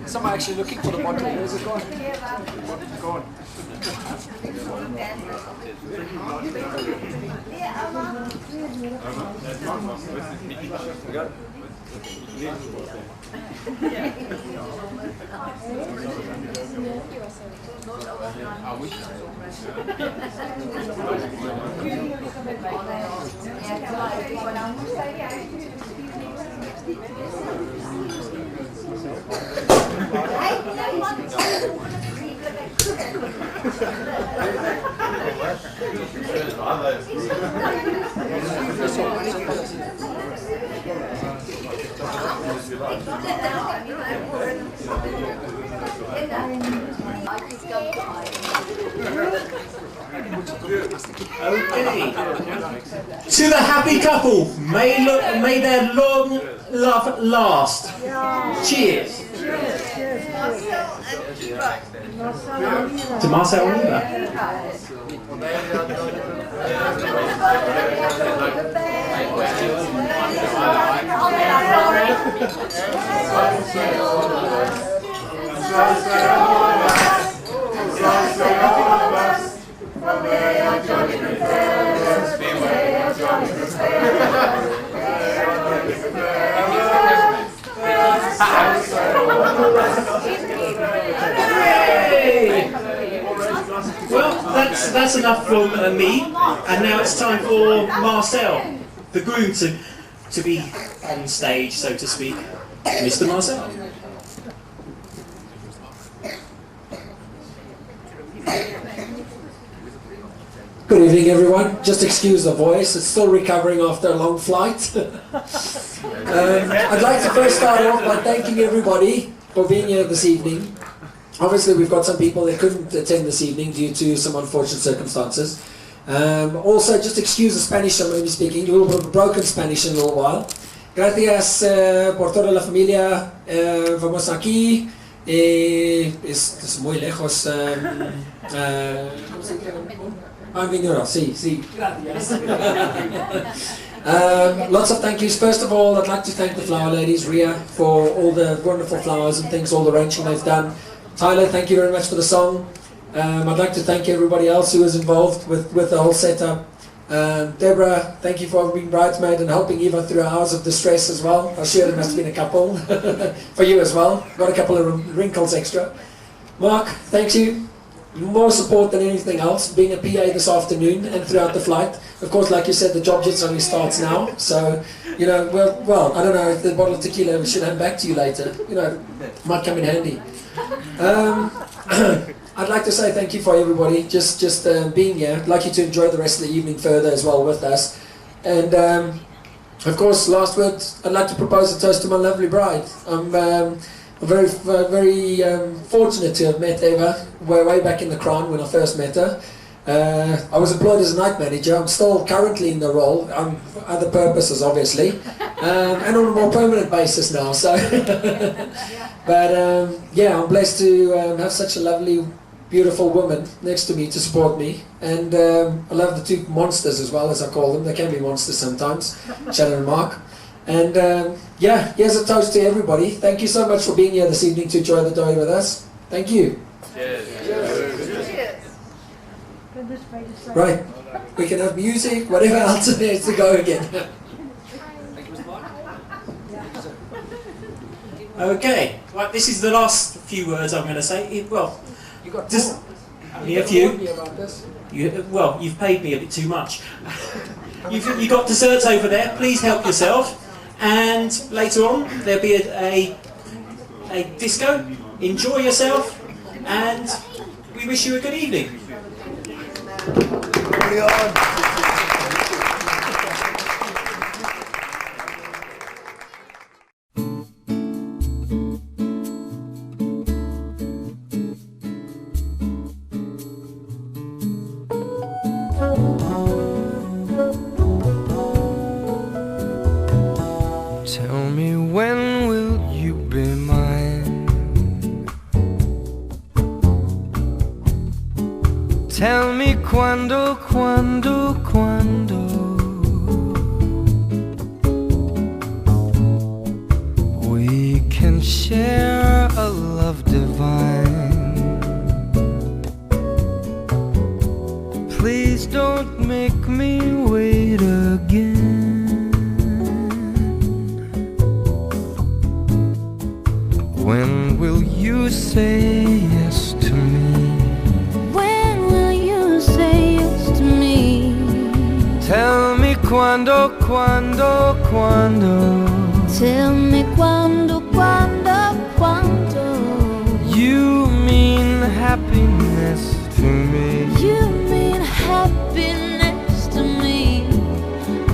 Someone actually looking for the bottle. Where's it gone? Gone. Okay. To the happy couple, may their long love last. Cheers. To Marcel and Eva. Well, that's enough from me, and now it's time for Marcel, the groom, to be on stage, so to speak. Mr. Marcel. Good evening, everyone. Just excuse the voice, it's still recovering after a long flight. I'd like to first start off by thanking everybody for being here this evening. Obviously, we've got some people that couldn't attend this evening due to some unfortunate circumstances. Also, just excuse the Spanish I'm going to be speaking, a little bit of broken Spanish in a little while. Gracias por toda la familia. Vamos aquí. Es muy lejos. ¿Cómo se dice? Bienvenido, sí. Gracias. Lots of thank yous. First of all, I'd like to thank the flower ladies, Ria, for all the wonderful flowers and things, all the arranging they've done. Tyler, thank you very much for the song. I'd like to thank everybody else who was involved with the whole setup. Deborah, thank you for being bridesmaid and helping Eva through hours of distress as well. I'm sure there must have been a couple for you as well. Got a couple of wrinkles extra. Mark, thank you. More support than anything else, being a PA this afternoon and throughout the flight. Of course, like you said, the job just only starts now. So, you know, well, I don't know if the bottle of tequila we should hand back to you later. You know, might come in handy. I'd like to say thank you for everybody just being here. I'd like you to enjoy the rest of the evening further as well with us. And of course, last word, I'd like to propose a toast to my lovely bride. I'm very fortunate to have met Eva way back in the Crown when I first met her. I was employed as a night manager. I'm still currently in the role, for other purposes obviously, and on a more permanent basis now. So, but yeah, I'm blessed to have such a lovely, beautiful woman next to me to support me, and I love the two monsters as well, as I call them. They can be monsters sometimes, Shannon and Mark. And yeah, here's a toast to everybody. Thank you so much for being here this evening to enjoy the day with us. Thank you. Right, we can have music, whatever else there is to go again. Okay, right, this is the last few words I'm going to say. Well, You got just only a few. Well, you've paid me a bit too much. You've got desserts over there. Please help yourself. And later on, there'll be a disco. Enjoy yourself, and we wish you a good evening. Tell me, when will you be mine? Tell me quando, quando, quando we can share a love divine. Please don't make me wait again. When will you say yes to me? When will you say yes to me? Tell me quando, quando, quando Tell me quando, quando, quando you mean happiness to me. you mean happiness to me.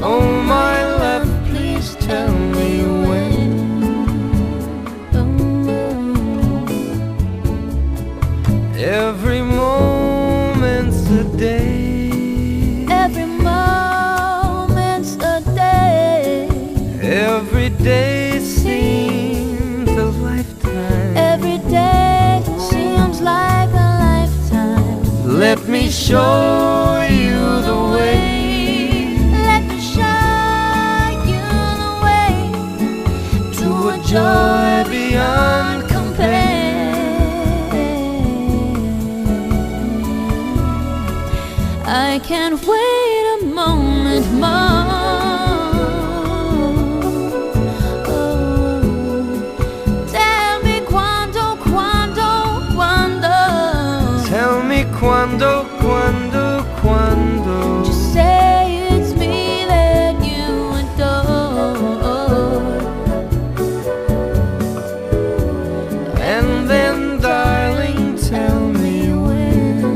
Oh my love, please tell me when. Every moment's a day. Every moment's a day. Every day seems a lifetime. Every day seems like a lifetime. Let me show you the way. Let me show you the way to a joy beyond compare. I can't wait a moment more. Tell me quando, quando, quando. Tell me quando, quando, quando Just say it's me that you adore. and then darling, tell me when.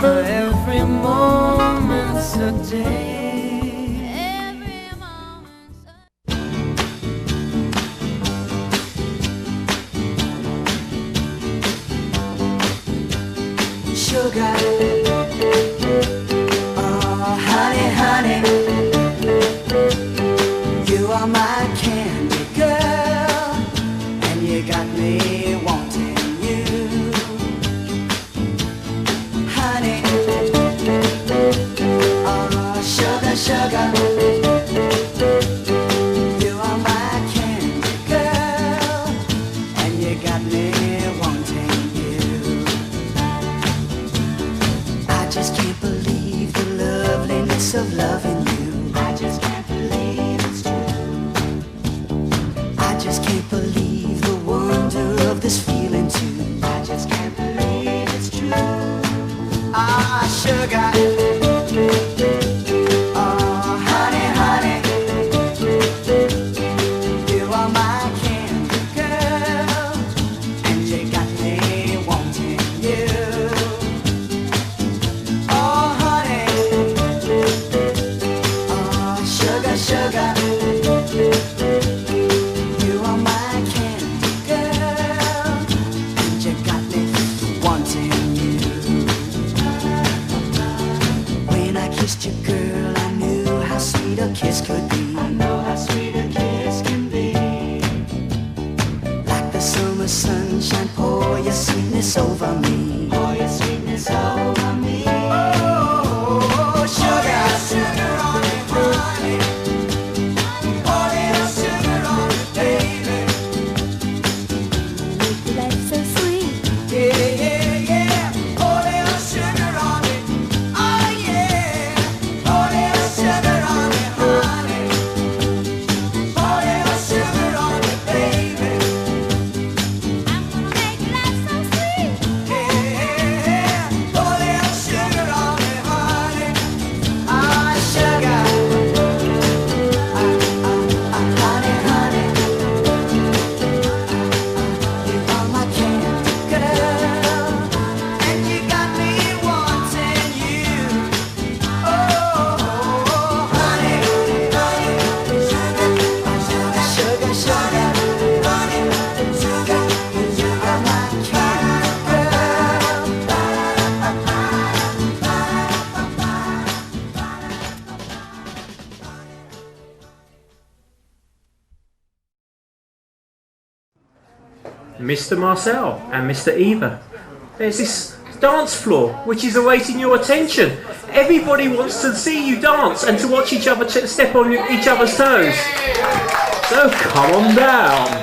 Every moment's a day. Every moment's a Sugar, oh honey, honey, you are my candy girl, and you got me wanting you, honey. Oh sugar, sugar, you are my candy girl, and you got me wanting you. I just can't believe the loveliness of loving you. I just can't believe it's true. I just can't believe the wonder of this feeling too. I just can't believe it's true. Ah, sugar. Oh, honey, honey. You are my candy girl, and you got me wanting you. kissed you, girl, I knew how sweet a kiss could be. I know how sweet a kiss can be. Like the summer sunshine, pour your sweetness over me. Pour your sweetness over me. Oh, sugar, sugar on it, honey. Pour little sugar on it, baby. Make life so sweet. Yeah, yeah, yeah. Pour little sugar on it. Oh, yeah. Pour little sugar on it, honey. Pour little sugar on it, baby. I'm gonna make life so sweet. Yeah, pour little sugar on it, honey. Ah, sugar. Honey, honey. You are my candy girl, and you got me wanting you. Oh, honey, honey, sugar, sugar, sugar, honey, sugar, you are my candy girl. Mr. Marcel and Mr. Eva. There's this dance floor which is awaiting your attention. Everybody wants to see you dance and to watch each other step on each other's toes. So come on down.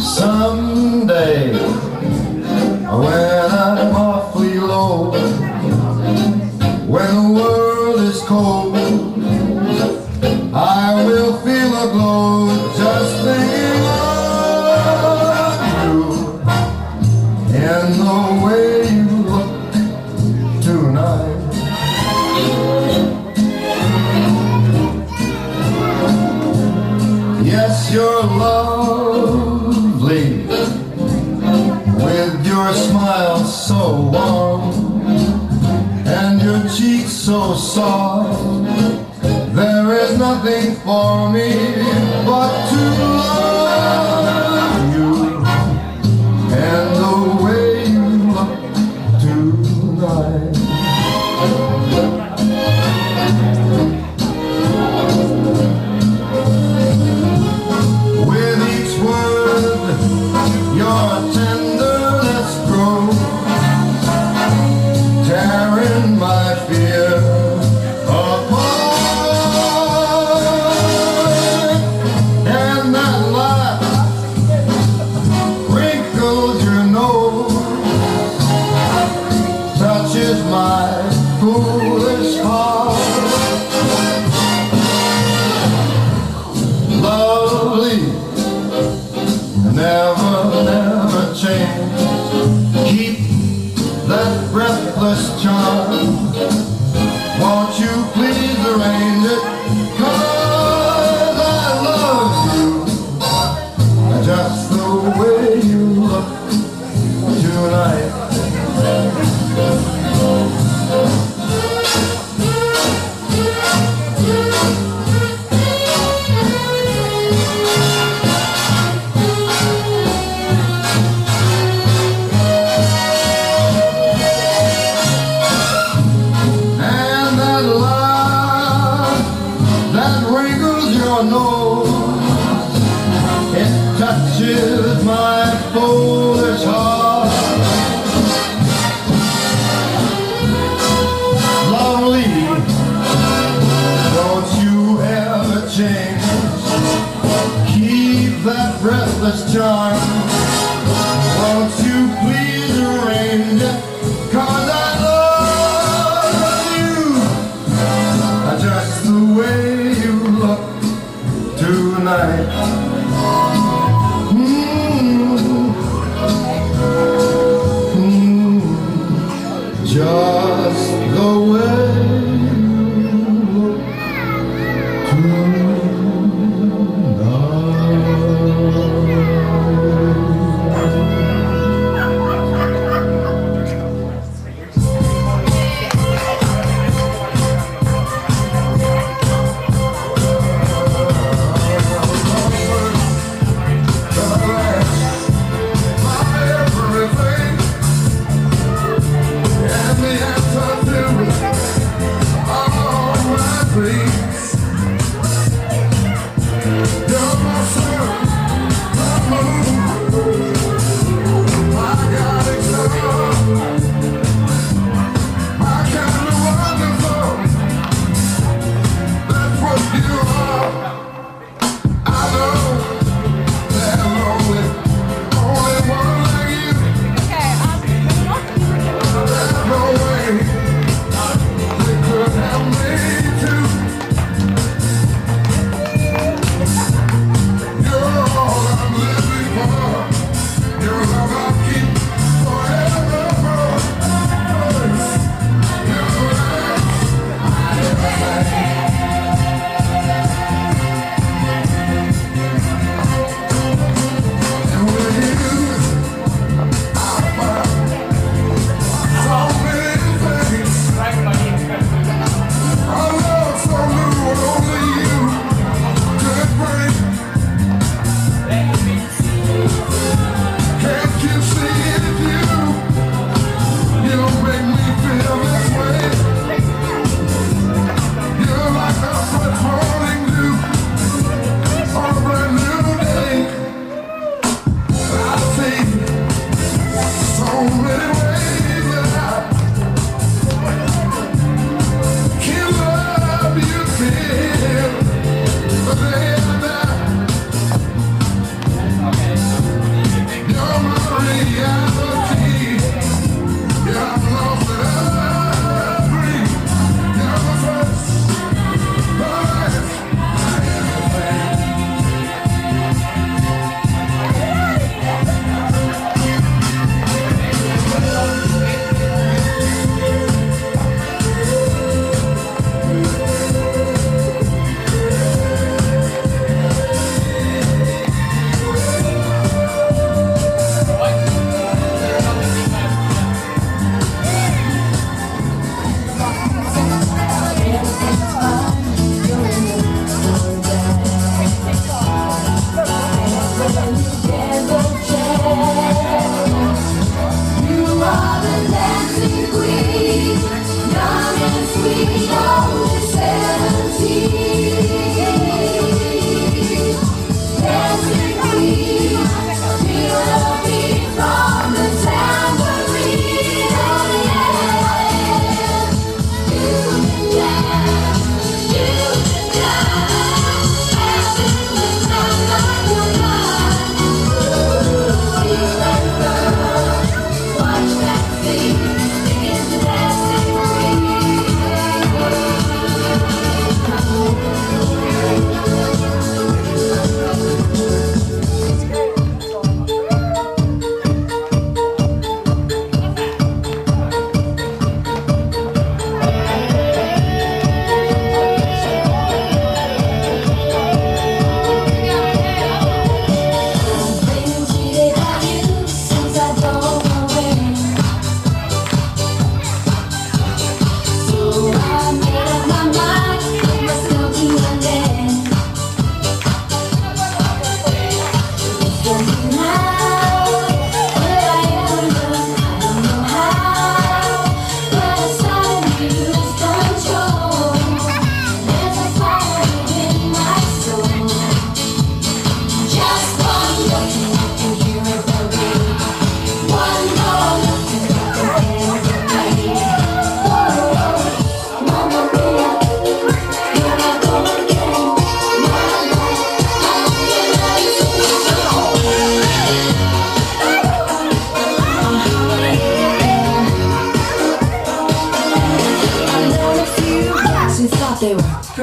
Someday, when I'm awfully low, when the world is cold, I will feel a glow just thinking of you and the way you look tonight. Yes, you're lovely, with your smile so warm and your cheeks so soft. There is nothing for me but to love you and the way you look tonight. With each word, your tenderness grows, tearing my fear apart. And that laugh wrinkles your nose, touches my foolish heart. Lovely, never, never change. Keep that breathless charm. Won't you please arrange it? 'Cause I love you just the way you look tonight. And that laugh that wrinkles your nose, it touches my foolish heart. Lovely, don't you ever change. Keep that breathless charm. Won't you please arrange it? 'Cause I love you just the way you look tonight. Just the way you look tonight.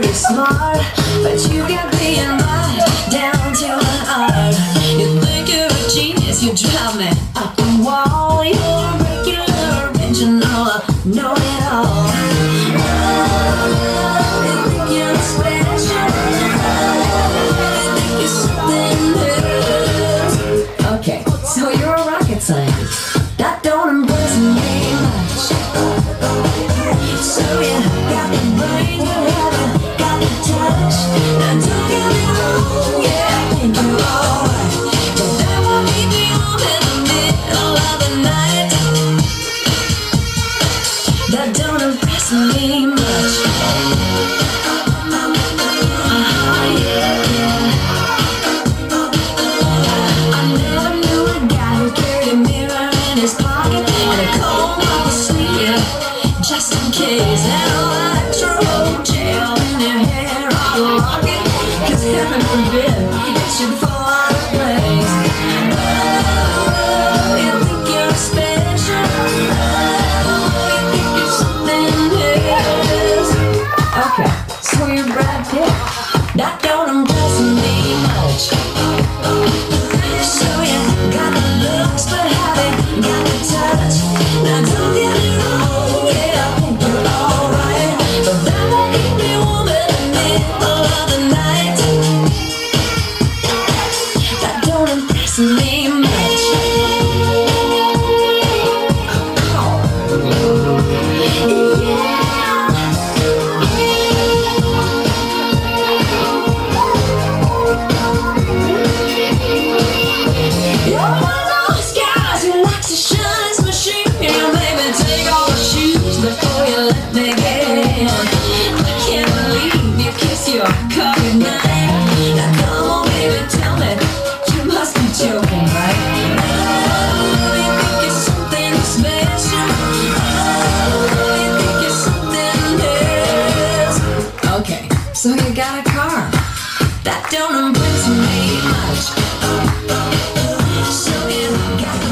pretty smart, but you got me in mind down to an art. You think you're a genius, you drive me up the wall. You're a regular, original, know it all. Oh, you think you're special. You think you're something new. Okay, so you're a rocket scientist. That don't impress me much. So you got the brain, you haven't got the touch. Now don't get me wrong, yeah, I think you're alright, but that won't keep me warm in the middle of the night. That don't impress me much. I never knew a guy who carried a mirror in his pocket and a comb up his sleeve, just in case. And a electro gel in your hair on a rocket, 'cause heaven forbid it should fall out of place. Oh, you think you're special. Oh, you think you're something else. Okay, so you're Brad Pitt. That don't impress me much. So you got the looks, but haven't got the touch. Now don't get me wrong, yeah, I think you're alright, but that won't keep me warm in the middle of the night. That don't impress me much. You're one of those guys who likes to shine his machine. Maybe take off the shoes before you let me get in. I can't believe you kiss your covered knife. Now come on, baby, tell me, you must be joking, right? Oh, you think you're something special. Oh, you think you're something else. Okay, so you got a car. That don't impress me much. So you got the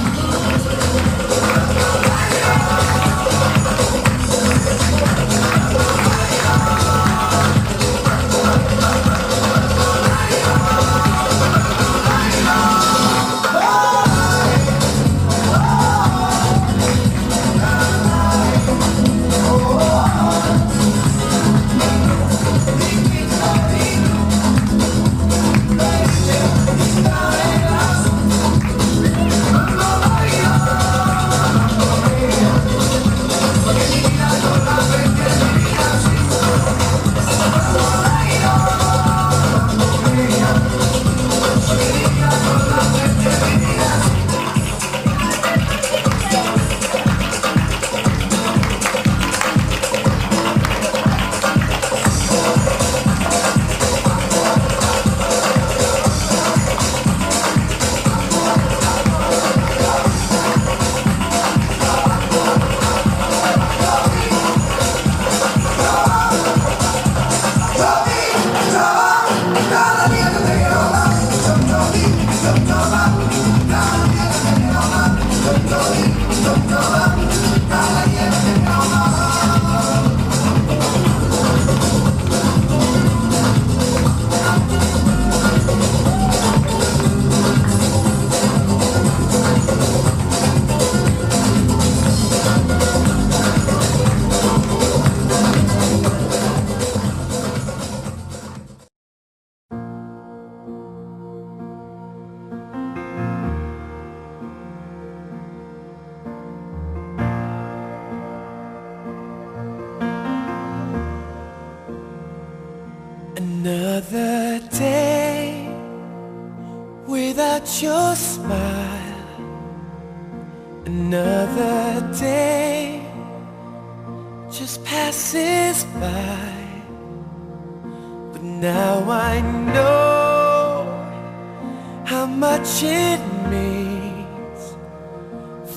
Another day without your smile. Another day just passes by. But now I know how much it means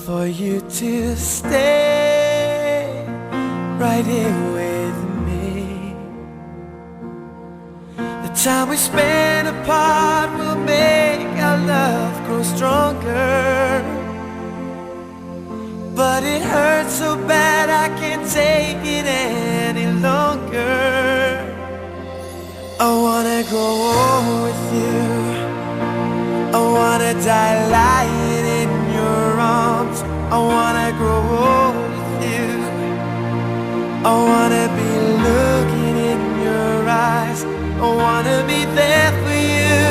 for you to stay right here with me. The time we spend apart will make our love grow stronger. But it hurts so bad I can't take it any longer. wanna die lying in your arms. I wanna grow old with you. I wanna be looking in your eyes. I wanna be there for you,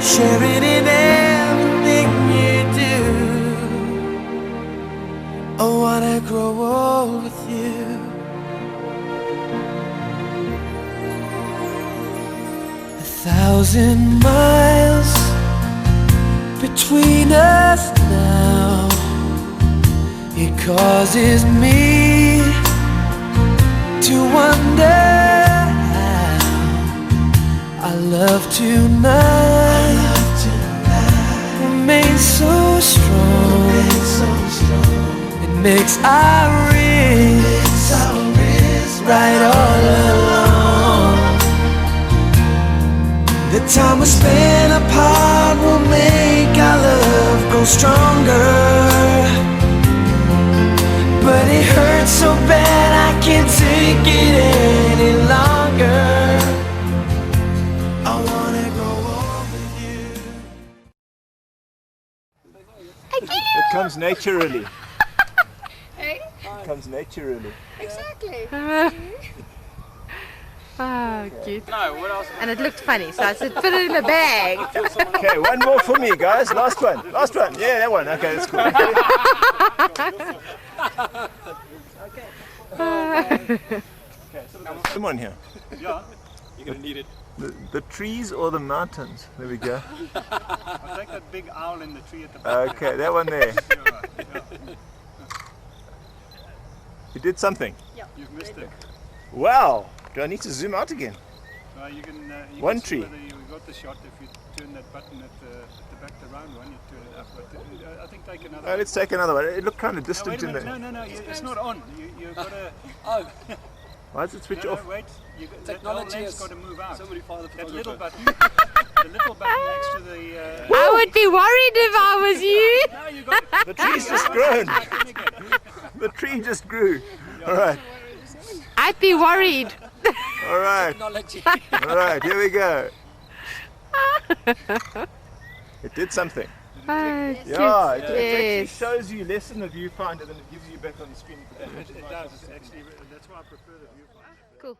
sharing in everything you do. I wanna grow old with you. 1,000 miles between us now. It causes me to wonder how our love tonight remains so strong. It makes our wrists right all along. The time we spend apart will make our love grow stronger. But it hurts so bad I can't take it any longer. I wanna grow old with you. It comes naturally. Hey? It comes naturally. Exactly. Oh, cute. And it looked funny, so I said, put it in the bag. Okay, one more for me, guys. Last one. Last one. Yeah, that one. Okay, that's cool. Come on here. Yeah, you're going to need it. The trees or the mountains? There we go. I'll take that big owl in the tree at the back. Okay, that one there. You did something. You've missed it. Wow. Do I need to zoom out again? You can, you One can see tree. whether you got the shot if you turn that button at the back, the round one, you turn it up. But I think take another one. Let's take another one. It looked kind of No, distant wait a in minute. there. No, it's not on. You've got to... Oh, Why does it switch No, off? wait. You got, Technology that whole lens is- got to move out. somebody find the That little photographer. button. The little button next to the... I would be worried if I was you. No, you got... The tree's just grown. The tree just grew. All right. I'd be worried. All right. Technology. All right. Here we go. It did something. Oh, Yeah, it cute. actually Yes. shows you less in the viewfinder than it gives you back on the screen. It does. Actually, that's why I prefer the viewfinder. Cool.